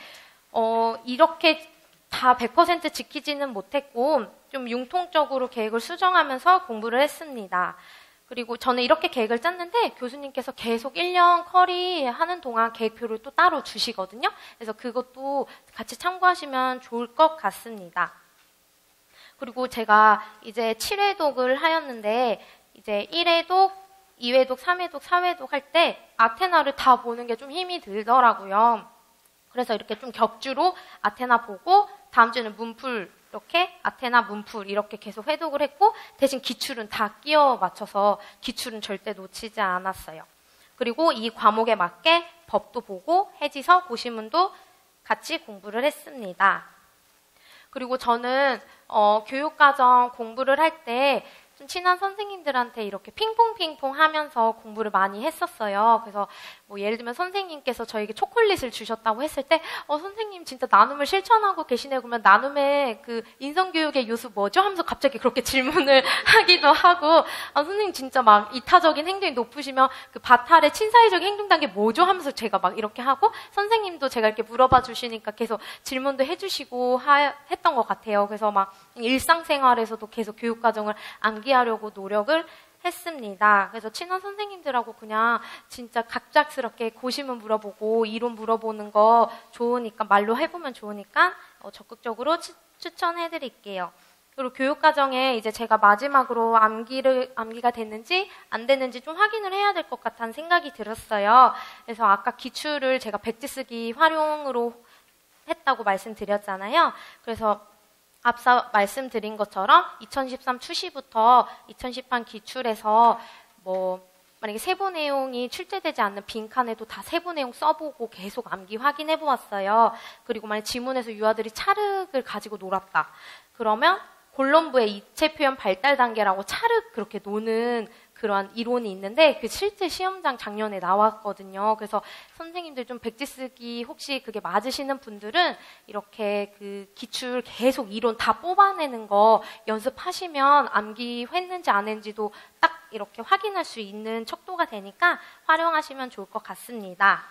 이렇게 다 100% 지키지는 못했고 좀 융통적으로 계획을 수정하면서 공부를 했습니다. 그리고 저는 이렇게 계획을 짰는데 교수님께서 계속 1년 커리 하는 동안 계획표를 또 따로 주시거든요. 그래서 그것도 같이 참고하시면 좋을 것 같습니다. 그리고 제가 이제 7회독을 하였는데 이제 1회독, 2회독, 3회독, 4회독 할 때 아테나를 다 보는 게 좀 힘이 들더라고요. 그래서 이렇게 좀 격주로 아테나 보고 다음 주는 문풀 이렇게 아테나 문풀 이렇게 계속 회독을 했고 대신 기출은 다 끼워 맞춰서 기출은 절대 놓치지 않았어요. 그리고 이 과목에 맞게 법도 보고 해지서 고시문도 같이 공부를 했습니다. 그리고 저는 교육과정 공부를 할 때 좀 친한 선생님들한테 이렇게 핑퐁 하면서 공부를 많이 했었어요. 그래서 뭐 예를 들면 선생님께서 저에게 초콜릿을 주셨다고 했을 때 선생님 진짜 나눔을 실천하고 계시네요. 그러면 나눔의 그 인성교육의 요소 뭐죠? 하면서 갑자기 그렇게 질문을 하기도 하고 선생님 진짜 막 이타적인 행동이 높으시면 그 바탈의 친사회적인 행동 단계 뭐죠? 하면서 제가 막 이렇게 하고 선생님도 제가 이렇게 물어봐 주시니까 계속 질문도 해주시고 했던 것 같아요. 그래서 막 일상생활에서도 계속 교육과정을 암기하려고 노력을 했습니다. 그래서 친한 선생님들하고 그냥 진짜 갑작스럽게 고시문 물어보고 이론 물어보는 거 좋으니까 말로 해보면 좋으니까 적극적으로 추천해드릴게요. 그리고 교육과정에 이제 제가 마지막으로 암기가 됐는지 안 됐는지 좀 확인을 해야 될 것 같다는 생각이 들었어요. 그래서 아까 기출을 제가 백지 쓰기 활용으로 했다고 말씀드렸잖아요. 그래서 앞서 말씀드린 것처럼 2013 추시부터 2018 기출에서 만약에 세부 내용이 출제되지 않는 빈칸에도 다 세부 내용 써보고 계속 암기 확인해 보았어요. 그리고 만약 지문에서 유아들이 찰흙을 가지고 놀았다. 그러면 본론부의 이체 표현 발달 단계라고 찰흙 그렇게 노는 그러한 이론이 있는데 그 실제 시험장 작년에 나왔거든요. 그래서 선생님들 좀 백지 쓰기 혹시 그게 맞으시는 분들은 이렇게 그 기출 계속 이론 다 뽑아내는 거 연습하시면 암기했는지 안 했는지도 딱 이렇게 확인할 수 있는 척도가 되니까 활용하시면 좋을 것 같습니다.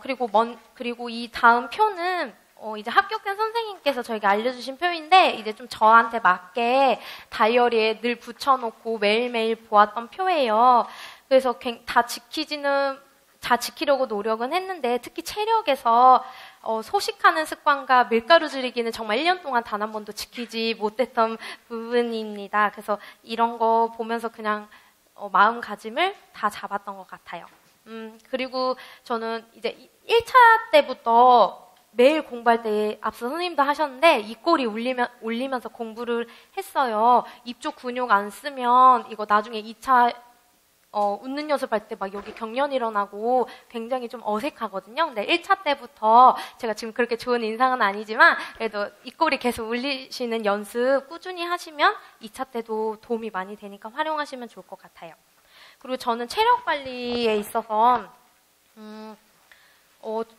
그리고 이 다음 표는 이제 합격한 선생님께서 저에게 알려주신 표인데 이제 좀 저한테 맞게 다이어리에 늘 붙여놓고 매일매일 보았던 표예요. 그래서 다 지키려고 노력은 했는데 특히 체력에서 소식하는 습관과 밀가루 줄이기는 정말 1년 동안 단 한 번도 지키지 못했던 부분입니다. 그래서 이런 거 보면서 그냥 마음가짐을 다 잡았던 것 같아요. 그리고 저는 이제 1차 때부터 매일 공부할 때 앞서 선생님도 하셨는데 입꼬리 올리면서 공부를 했어요. 입쪽 근육 안 쓰면 이거 나중에 2차 웃는 연습할 때 막 여기 경련 일어나고 굉장히 좀 어색하거든요. 근데 1차 때부터 제가 지금 그렇게 좋은 인상은 아니지만 그래도 입꼬리 계속 올리시는 연습 꾸준히 하시면 2차 때도 도움이 많이 되니까 활용하시면 좋을 것 같아요. 그리고 저는 체력 관리에 있어서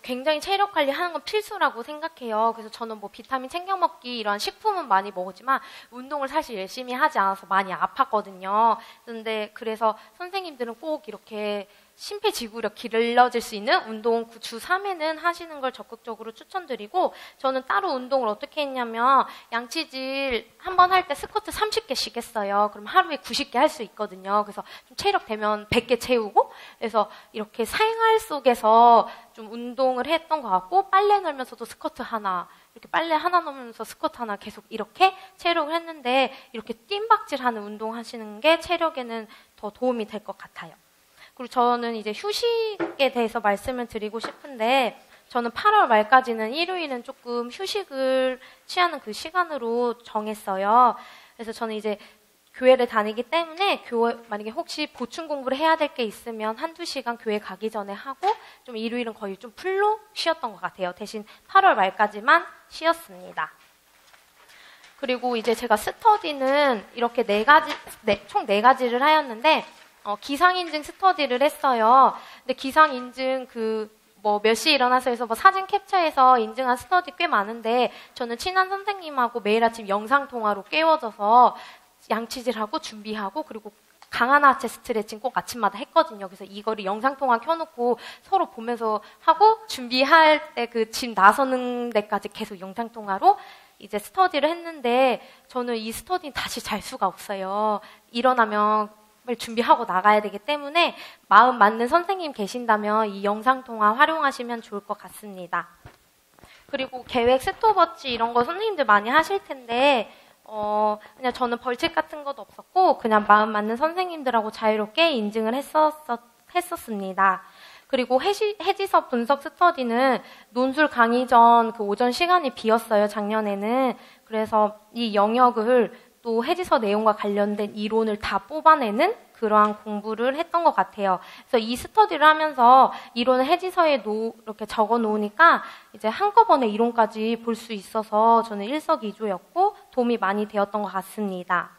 굉장히 체력 관리하는 건 필수라고 생각해요. 그래서 저는 비타민 챙겨 먹기 이런 식품은 많이 먹었지만 운동을 사실 열심히 하지 않아서 많이 아팠거든요. 그래서 선생님들은 꼭 이렇게 심폐지구력 길러질 수 있는 운동 주 3회는 하시는 걸 적극적으로 추천드리고, 저는 따로 운동을 어떻게 했냐면 양치질 한 번 할 때 스쿼트 30개씩 했어요. 그럼 하루에 90개 할 수 있거든요. 그래서 좀 체력 되면 100개 채우고, 그래서 이렇게 생활 속에서 좀 운동을 했던 것 같고, 빨래 널면서도 스쿼트 하나, 이렇게 빨래 하나 넣으면서 스쿼트 하나 계속 이렇게 체력을 했는데, 이렇게 뜀박질하는 운동 하시는 게 체력에는 더 도움이 될 것 같아요. 그리고 저는 이제 휴식에 대해서 말씀을 드리고 싶은데, 저는 8월 말까지는 일요일은 조금 휴식을 취하는 그 시간으로 정했어요. 그래서 저는 이제 교회를 다니기 때문에 만약에 혹시 보충 공부를 해야 될 게 있으면 한두 시간 교회 가기 전에 하고, 좀 일요일은 거의 좀 풀로 쉬었던 것 같아요. 대신 8월 말까지만 쉬었습니다. 그리고 이제 제가 스터디는 이렇게 총 4가지를 하였는데, 기상인증 스터디를 했어요. 근데 기상인증 몇 시에 일어나서 해서 사진 캡처해서 인증한 스터디 꽤 많은데, 저는 친한 선생님하고 매일 아침 영상통화로 깨워져서 양치질하고 준비하고, 그리고 강한 하체 스트레칭 꼭 아침마다 했거든요. 그래서 이거를 영상통화 켜놓고 서로 보면서 하고, 준비할 때 집 나서는 데까지 계속 영상통화로 이제 스터디를 했는데, 저는 이 스터디는 다시 잘 수가 없어요. 일어나면 준비하고 나가야 되기 때문에 마음 맞는 선생님 계신다면 이 영상통화 활용하시면 좋을 것 같습니다. 그리고 계획, 스톱워치 이런 거 선생님들 많이 하실 텐데, 그냥 저는 벌칙 같은 것도 없었고, 그냥 마음 맞는 선생님들하고 자유롭게 인증을 했었습니다. 그리고 해지서 분석 스터디는 논술 강의 전 오전 시간이 비었어요, 작년에는. 그래서 이 영역을 또 해지서 내용과 관련된 이론을 다 뽑아내는 그러한 공부를 했던 것 같아요. 그래서 이 스터디를 하면서 이론을 해지서에 이렇게 적어 놓으니까 이제 한꺼번에 이론까지 볼 수 있어서 저는 일석이조였고 도움이 많이 되었던 것 같습니다.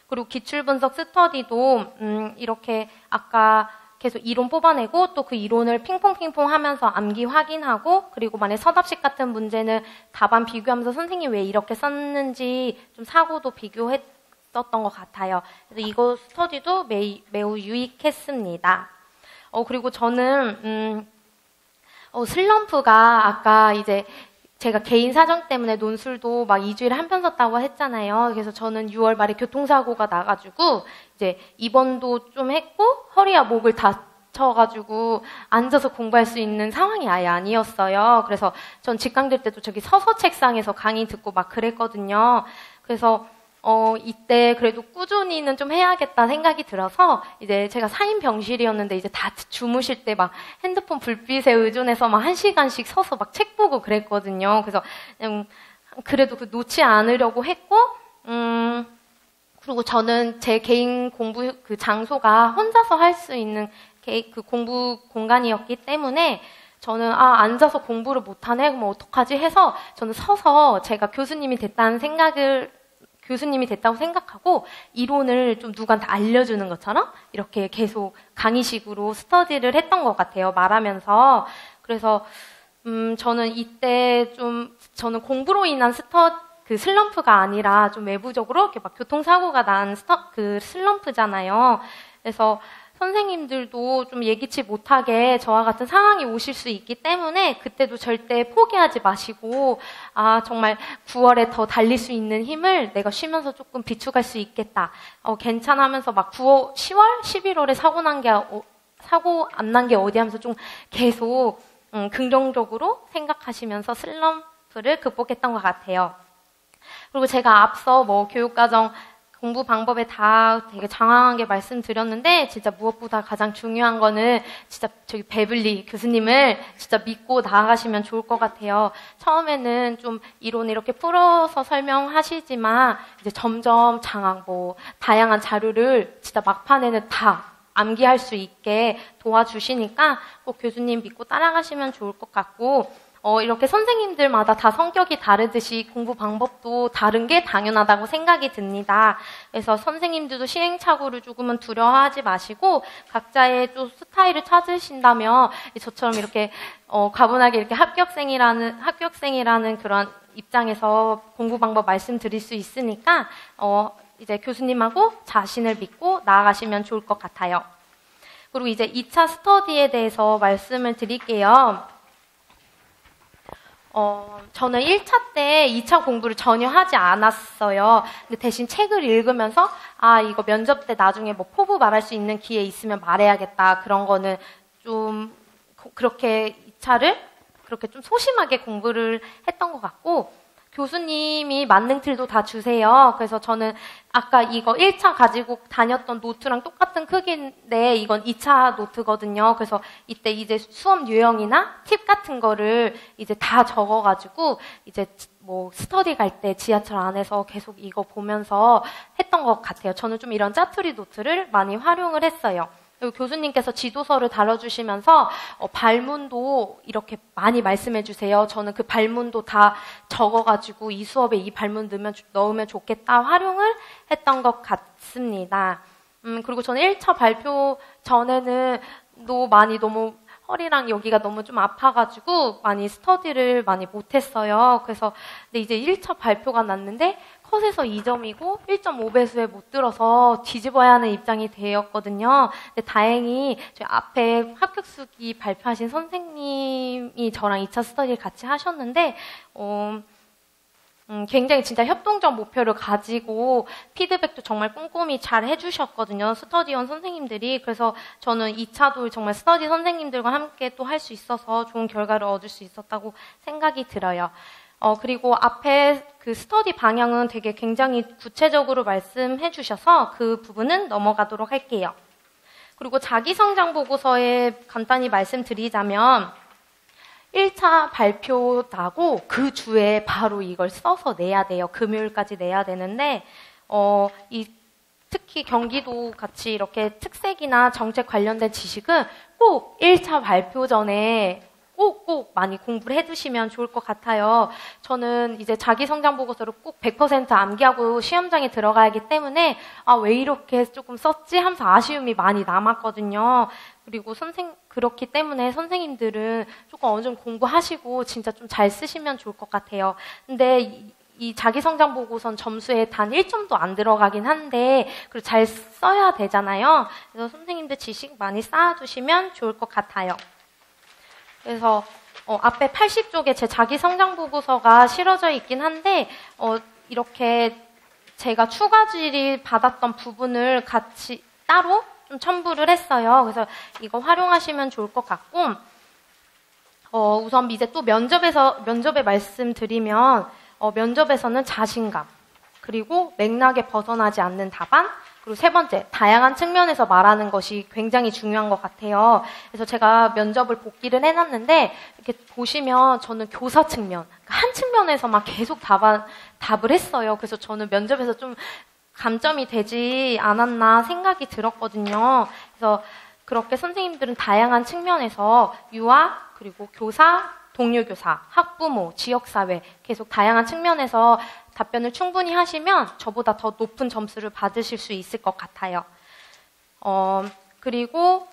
그리고 기출분석 스터디도 이렇게 아까 계속 이론 뽑아내고 또 그 이론을 핑퐁핑퐁 하면서 암기 확인하고, 그리고 만약 서답식 같은 문제는 답안 비교하면서 선생님 왜 이렇게 썼는지 좀 사고도 비교했었던 것 같아요. 그래서 이거 스터디도 매우 유익했습니다. 그리고 저는 슬럼프가 아까 이제 제가 개인 사정 때문에 논술도 막 2주일에 한 편 썼다고 했잖아요. 그래서 저는 6월 말에 교통사고가 나가지고 이제 입원도 좀 했고 허리와 목을 다쳐가지고 앉아서 공부할 수 있는 상황이 아예 아니었어요. 그래서 전 직강될 때도 저기 서서 책상에서 강의 듣고 막 그랬거든요. 그래서 이때 그래도 꾸준히는 좀 해야겠다 생각이 들어서 이제 제가 4인 병실이었는데 이제 다 주무실 때 막 핸드폰 불빛에 의존해서 막 1시간씩 서서 막 책 보고 그랬거든요. 그래서 그래도 놓지 않으려고 했고, 그리고 저는 제 개인 공부 장소가 혼자서 할 수 있는 공부 공간이었기 때문에 저는 앉아서 공부를 못하네? 그럼 어떡하지? 해서 저는 서서 제가 교수님이 됐다고 생각하고 이론을 좀 누구한테 알려주는 것처럼 이렇게 계속 강의식으로 스터디를 했던 것 같아요. 말하면서. 그래서 저는 이때 저는 공부로 인한 슬럼프가 아니라 좀 외부적으로 이렇게 막 교통사고가 난 슬럼프잖아요. 그래서 선생님들도 좀 예기치 못하게 저와 같은 상황이 오실 수 있기 때문에 그때도 절대 포기하지 마시고, 정말 9월에 더 달릴 수 있는 힘을 내가 쉬면서 조금 비축할 수 있겠다. 괜찮아 하면서 막 10월, 11월에 사고 안 난 게 어디 하면서 좀 계속 긍정적으로 생각하시면서 슬럼프를 극복했던 것 같아요. 그리고 제가 앞서 교육과정 공부 방법에 다 되게 장황하게 말씀드렸는데, 진짜 무엇보다 가장 중요한 거는 진짜 저기 베블리 교수님을 진짜 믿고 나아가시면 좋을 것 같아요. 처음에는 좀 이론 이렇게 풀어서 설명하시지만 이제 점점 다양한 자료를 진짜 막판에는 다 암기할 수 있게 도와주시니까 꼭 교수님 믿고 따라가시면 좋을 것 같고, 이렇게 선생님들마다 다 성격이 다르듯이 공부 방법도 다른 게 당연하다고 생각이 듭니다. 그래서 선생님들도 시행착오를 조금은 두려워하지 마시고 각자의 좀 스타일을 찾으신다면 저처럼 이렇게 가분하게 이렇게 합격생이라는 그런 입장에서 공부 방법 말씀드릴 수 있으니까 이제 교수님하고 자신을 믿고 나아가시면 좋을 것 같아요. 그리고 이제 2차 스터디에 대해서 말씀을 드릴게요. 저는 1차 때 2차 공부를 전혀 하지 않았어요. 근데 대신 책을 읽으면서, 이거 면접 때 나중에 뭐 포부 말할 수 있는 기회 있으면 말해야겠다. 그런 거는 좀, 그렇게 2차를 그렇게 좀 소심하게 공부를 했던 것 같고, 교수님이 만능 틀도 다 주세요. 그래서 저는 아까 이거 1차 가지고 다녔던 노트랑 똑같은 크기인데 이건 2차 노트거든요. 그래서 이때 이제 수업 유형이나 팁 같은 거를 이제 다 적어가지고 이제 뭐 스터디 갈 때 지하철 안에서 계속 이거 보면서 했던 것 같아요. 저는 좀 이런 짜투리 노트를 많이 활용을 했어요. 그리고 교수님께서 지도서를 다뤄주시면서 발문도 이렇게 많이 말씀해 주세요. 저는 그 발문도 다 적어가지고 이 수업에 이 발문 넣으면 좋겠다 활용을 했던 것 같습니다. 그리고 저는 1차 발표 전에는 너무 허리랑 여기가 너무 좀 아파가지고 많이 스터디를 많이 못했어요. 그래서 근데 이제 1차 발표가 났는데 컷에서 2점이고 1.5배수에 못 들어서 뒤집어야 하는 입장이 되었거든요. 근데 다행히 저희 앞에 합격수기 발표하신 선생님이 저랑 2차 스터디를 같이 하셨는데 굉장히 진짜 협동적 목표를 가지고 피드백도 정말 꼼꼼히 잘 해주셨거든요. 스터디원 선생님들이. 그래서 저는 2차도 정말 스터디 선생님들과 함께 또 할 수 있어서 좋은 결과를 얻을 수 있었다고 생각이 들어요. 그리고 앞에 그 스터디 방향은 되게 굉장히 구체적으로 말씀해 주셔서 그 부분은 넘어가도록 할게요. 그리고 자기성장 보고서에 간단히 말씀드리자면 1차 발표 나고 그 주에 바로 이걸 써서 내야 돼요. 금요일까지 내야 되는데 특히 경기도 같이 이렇게 특색이나 정책 관련된 지식은 꼭 1차 발표 전에 꼭 많이 공부를 해두시면 좋을 것 같아요. 저는 이제 자기성장 보고서를 꼭 100% 암기하고 시험장에 들어가야 하기 때문에 왜 이렇게 조금 썼지 하면서 아쉬움이 많이 남았거든요. 그리고 그렇기 때문에 선생님들은 조금 어느 정도 공부하시고 진짜 좀 잘 쓰시면 좋을 것 같아요. 근데 이 자기성장 보고서는 점수에 단 1점도 안 들어가긴 한데 그리고 잘 써야 되잖아요. 그래서 선생님들 지식 많이 쌓아두시면 좋을 것 같아요. 그래서 앞에 80쪽에 제 자기성장 보고서가 실어져 있긴 한데 이렇게 제가 추가 질의 받았던 부분을 같이 따로 좀 첨부를 했어요. 그래서 이거 활용하시면 좋을 것 같고 우선 이제 또 면접에 말씀드리면 면접에서는 자신감 그리고 맥락에 벗어나지 않는 답안 그리고 세 번째, 다양한 측면에서 말하는 것이 굉장히 중요한 것 같아요. 그래서 제가 면접을 복기를 해놨는데 이렇게 보시면 저는 교사 측면, 한 측면에서만 계속 답을 했어요. 그래서 저는 면접에서 좀 감점이 되지 않았나 생각이 들었거든요. 그래서 그렇게 선생님들은 다양한 측면에서 유아, 그리고 교사, 동료 교사, 학부모, 지역사회 계속 다양한 측면에서 답변을 충분히 하시면 저보다 더 높은 점수를 받으실 수 있을 것 같아요. 그리고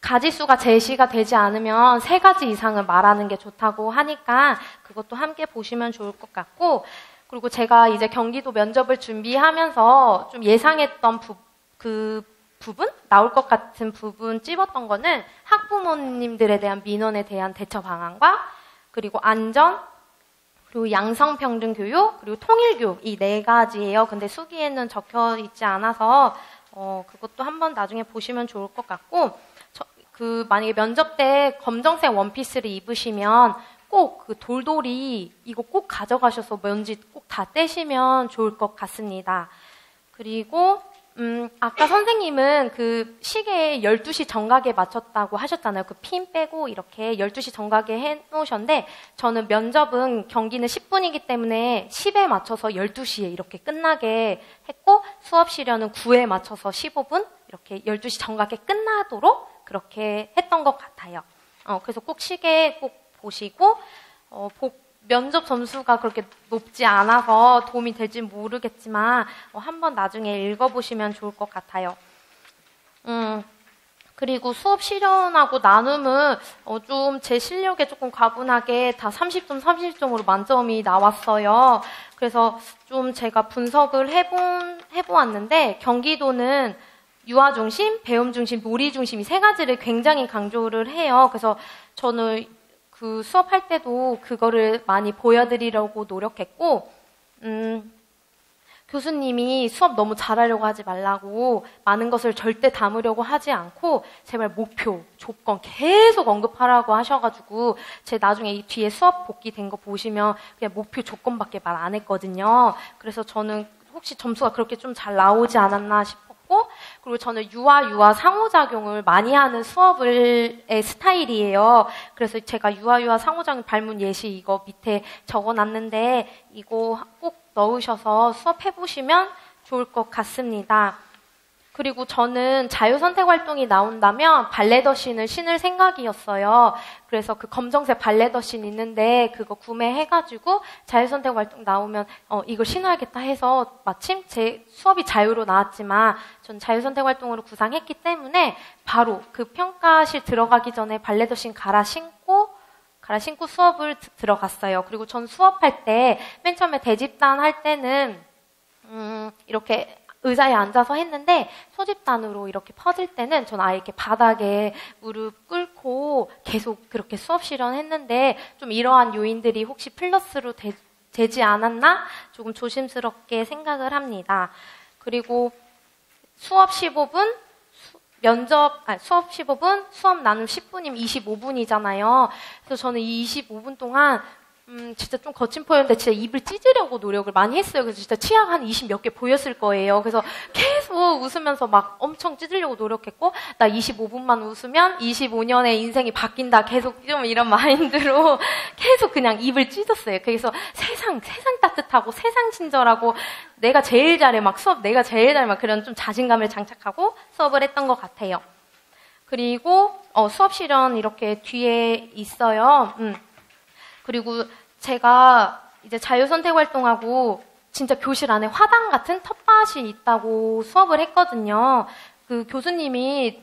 가지수가 제시가 되지 않으면 3가지 이상을 말하는 게 좋다고 하니까 그것도 함께 보시면 좋을 것 같고 그리고 제가 이제 경기도 면접을 준비하면서 좀 예상했던 부분? 나올 것 같은 부분 찝었던 거는 학부모님들에 대한 민원에 대한 대처 방안과 그리고 안전, 그리고 양성평등 교육, 그리고 통일교육 이 4가지예요. 근데 수기에는 적혀 있지 않아서 그것도 한번 나중에 보시면 좋을 것 같고 만약에 면접 때 검정색 원피스를 입으시면 꼭 그 돌돌이 이거 꼭 가져가셔서 먼지 꼭 다 떼시면 좋을 것 같습니다. 그리고 아까 선생님은 그 시계에 12시 정각에 맞췄다고 하셨잖아요. 그 핀 빼고 이렇게 12시 정각에 해놓으셨는데 저는 면접은 경기는 10분이기 때문에 10에 맞춰서 12시에 이렇게 끝나게 했고 수업 시련은 9에 맞춰서 15분 이렇게 12시 정각에 끝나도록 그렇게 했던 것 같아요. 그래서 꼭 시계 꼭 보시고 면접 점수가 그렇게 높지 않아서 도움이 될지 모르겠지만 한번 나중에 읽어보시면 좋을 것 같아요. 그리고 수업 실현하고 나눔은 좀 제 실력에 조금 과분하게 다 30점, 30점으로 만점이 나왔어요. 그래서 좀 제가 분석을 해보았는데 경기도는 유아 중심, 배움 중심, 놀이 중심 이 세 가지를 굉장히 강조를 해요. 그래서 저는 그 수업할 때도 그거를 많이 보여드리려고 노력했고, 교수님이 수업 너무 잘하려고 하지 말라고 많은 것을 절대 담으려고 하지 않고 제발 목표, 조건 계속 언급하라고 하셔가지고 제 나중에 이 뒤에 수업 복귀된 거 보시면 그냥 목표 조건밖에 말 안 했거든요. 그래서 저는 혹시 점수가 그렇게 좀 잘 나오지 않았나 싶었고, 그리고 저는 유아 상호작용을 많이 하는 수업의 스타일이에요. 그래서 제가 유아 상호작용 발문 예시 이거 밑에 적어놨는데 이거 꼭 넣으셔서 수업해보시면 좋을 것 같습니다. 그리고 저는 자유선택 활동이 나온다면 발레더신을 신을 생각이었어요. 그래서 그 검정색 발레더신 있는데 그거 구매해가지고 자유선택 활동 나오면 이걸 신어야겠다 해서 마침 제 수업이 자유로 나왔지만 전 자유선택 활동으로 구상했기 때문에 바로 그 평가실 들어가기 전에 발레더신 갈아 신고 수업을 들어갔어요. 그리고 전 수업할 때 맨 처음에 대집단 할 때는 이렇게 의자에 앉아서 했는데 소집단으로 이렇게 퍼질 때는 전 아예 이렇게 바닥에 무릎 꿇고 계속 그렇게 수업 실현했는데 좀 이러한 요인들이 혹시 플러스로 되지 않았나 조금 조심스럽게 생각을 합니다. 그리고 수업 15분 수업 15분, 수업 나눔 10분이면 25분이잖아요. 그래서 저는 이 25분 동안 진짜 좀 거친 표현인데 진짜 입을 찢으려고 노력을 많이 했어요. 그래서 진짜 치약 한 20 몇 개 보였을 거예요. 그래서 계속 웃으면서 막 엄청 찢으려고 노력했고, 나 25분만 웃으면 25년의 인생이 바뀐다. 계속 좀 이런 마인드로 계속 그냥 입을 찢었어요. 그래서 세상 따뜻하고 세상 친절하고 내가 제일 잘해 막 수업 내가 제일 잘해 막 그런 좀 자신감을 장착하고 수업을 했던 것 같아요. 그리고 수업 실현 이렇게 뒤에 있어요. 그리고 제가 이제 자유선택 활동하고 진짜 교실 안에 화단 같은 텃밭이 있다고 수업을 했거든요. 그 교수님이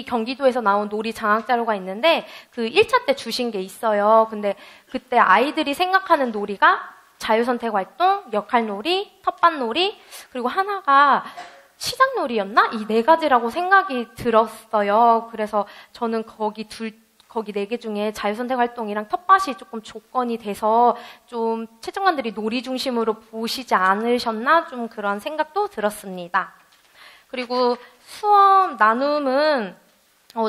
경기도에서 나온 놀이 장학 자료가 있는데 그 1차 때 주신 게 있어요. 근데 그때 아이들이 생각하는 놀이가 자유선택 활동, 역할놀이, 텃밭놀이, 그리고 하나가 시장놀이였나? 이 네 가지라고 생각이 들었어요. 그래서 저는 거기 4개 중에 자유선택 활동이랑 텃밭이 조금 조건이 돼서 좀 채점관들이 놀이 중심으로 보시지 않으셨나 좀 그런 생각도 들었습니다. 그리고 수업 나눔은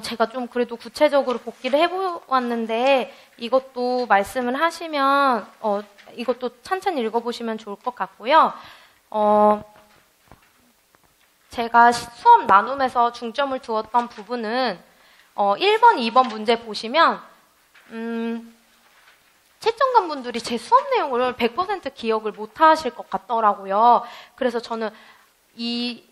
제가 좀 그래도 구체적으로 복기를 해보았는데 이것도 말씀을 하시면 이것도 찬찬히 읽어보시면 좋을 것 같고요. 제가 수업 나눔에서 중점을 두었던 부분은 1번, 2번 문제 보시면 채점관분들이 제 수업 내용을 100% 기억을 못 하실 것 같더라고요. 그래서 저는 이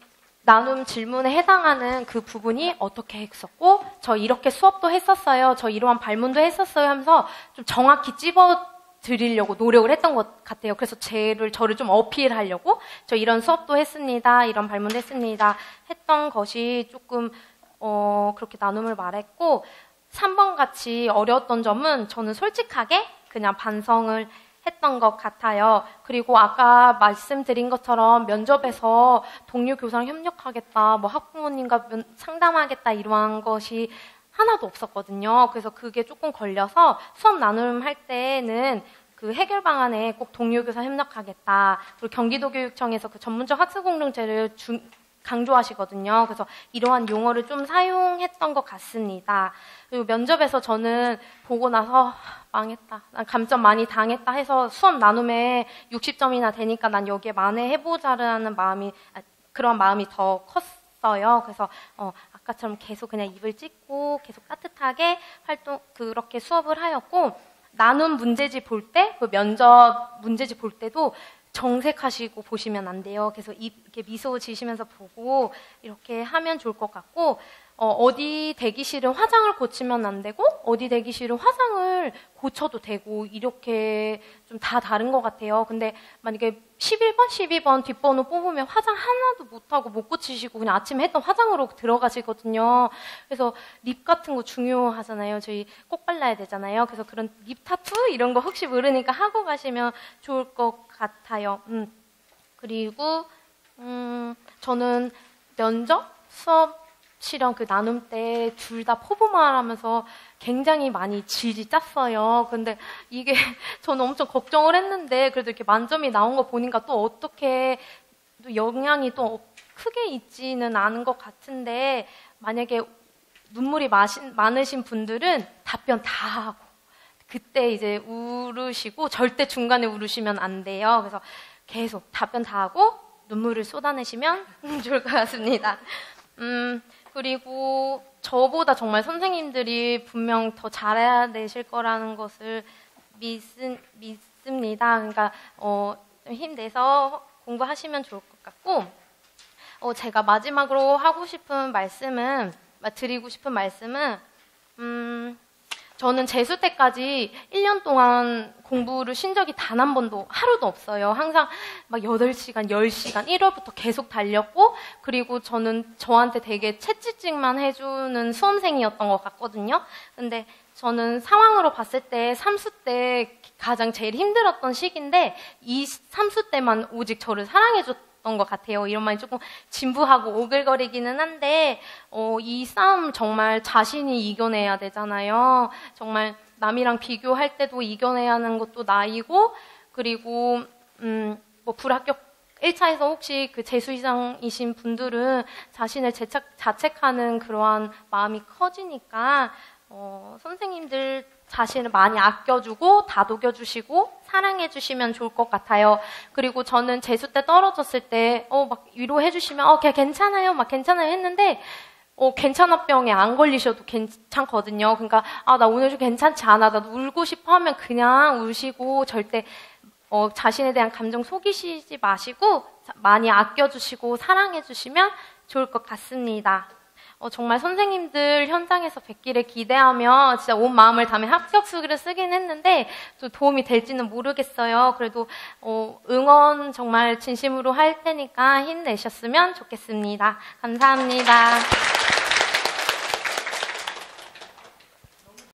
나눔 질문에 해당하는 그 부분이 어떻게 했었고 저 이렇게 수업도 했었어요. 저 이러한 발문도 했었어요 하면서 좀 정확히 찝어드리려고 노력을 했던 것 같아요. 그래서 저를 좀 어필하려고 저 이런 수업도 했습니다. 이런 발문도 했습니다. 했던 것이 조금 그렇게 나눔을 말했고 3번 같이 어려웠던 점은 저는 솔직하게 그냥 반성을 했던 것 같아요. 그리고 아까 말씀드린 것처럼 면접에서 동료 교사랑 협력하겠다, 뭐 학부모님과 상담하겠다 이러한 것이 하나도 없었거든요. 그래서 그게 조금 걸려서 수업 나눔할 때는 그 해결 방안에 꼭 동료 교사 협력하겠다. 그리고 경기도교육청에서 그 전문적 학습 공동체를 강조하시거든요. 그래서 이러한 용어를 좀 사용했던 것 같습니다. 그리고 면접에서 저는 보고 나서 망했다. 난 감점 많이 당했다 해서 수업 나눔에 60점이나 되니까 난 여기에 만회해보자라는 그런 마음이 더 컸어요. 그래서 아까처럼 계속 그냥 입을 찢고 계속 따뜻하게 그렇게 수업을 하였고, 나눔 문제집 볼 때, 그 면접 문제집 볼 때도 정색하시고 보시면 안 돼요. 그래서 이렇게 미소 지시면서 보고 이렇게 하면 좋을 것 같고, 어디 대기실은 화장을 고치면 안 되고 어디 대기실은 화장을 고쳐도 되고 이렇게 좀 다 다른 것 같아요. 근데 만약에 11번, 12번 뒷번호 뽑으면 화장 하나도 못하고 못 고치시고 그냥 아침에 했던 화장으로 들어가시거든요. 그래서 립 같은 거 중요하잖아요. 저희 꼭 발라야 되잖아요. 그래서 그런 립 타투 이런 거 혹시 모르니까 하고 가시면 좋을 것 같아요. 그리고 저는 면접 수업 그 나눔 때 둘 다 포부만 하면서 굉장히 많이 질이 짰어요. 근데 이게 저는 엄청 걱정을 했는데 그래도 이렇게 만점이 나온 거 보니까 또 어떻게 또 영향이 또 크게 있지는 않은 것 같은데 만약에 눈물이 많으신 분들은 답변 다 하고 그때 이제 울으시고 절대 중간에 울으시면 안 돼요. 그래서 계속 답변 다 하고 눈물을 쏟아내시면 좋을 것 같습니다. 그리고 저보다 정말 선생님들이 분명 더 잘해야 되실 거라는 것을 믿습니다. 그러니까 좀 힘내서 공부하시면 좋을 것 같고 제가 마지막으로 드리고 싶은 말씀은 저는 재수 때까지 1년 동안 공부를 쉰 적이 단 한 번도 하루도 없어요. 항상 막 8시간, 10시간 1월부터 계속 달렸고 그리고 저는 저한테 되게 채찍질만 해주는 수험생이었던 것 같거든요. 근데 저는 상황으로 봤을 때 3수 때 가장 제일 힘들었던 시기인데 이 3수 때만 오직 저를 사랑해줬던 것 같아요. 이런 말이 조금 진부하고 오글거리기는 한데 이 싸움 정말 자신이 이겨내야 되잖아요. 정말 남이랑 비교할 때도 이겨내야 하는 것도 나이고 그리고 뭐 불합격 1차에서 혹시 그 재수 이상이신 분들은 자신을 자책하는 그러한 마음이 커지니까 선생님들 자신을 많이 아껴주고 다독여주시고 사랑해주시면 좋을 것 같아요. 그리고 저는 재수 때 떨어졌을 때 막 위로해주시면 그냥 괜찮아요, 막 괜찮아요 했는데 괜찮아 병에 안 걸리셔도 괜찮거든요. 그러니까 나 오늘 좀 괜찮지 않아, 나 울고 싶어 하면 그냥 우시고 절대 자신에 대한 감정 속이시지 마시고 많이 아껴주시고 사랑해주시면 좋을 것 같습니다. 정말 선생님들 현장에서 뵙기를 기대하며 진짜 온 마음을 담에 합격수기를 쓰긴 했는데 또 도움이 될지는 모르겠어요. 그래도 응원 정말 진심으로 할 테니까 힘내셨으면 좋겠습니다. 감사합니다.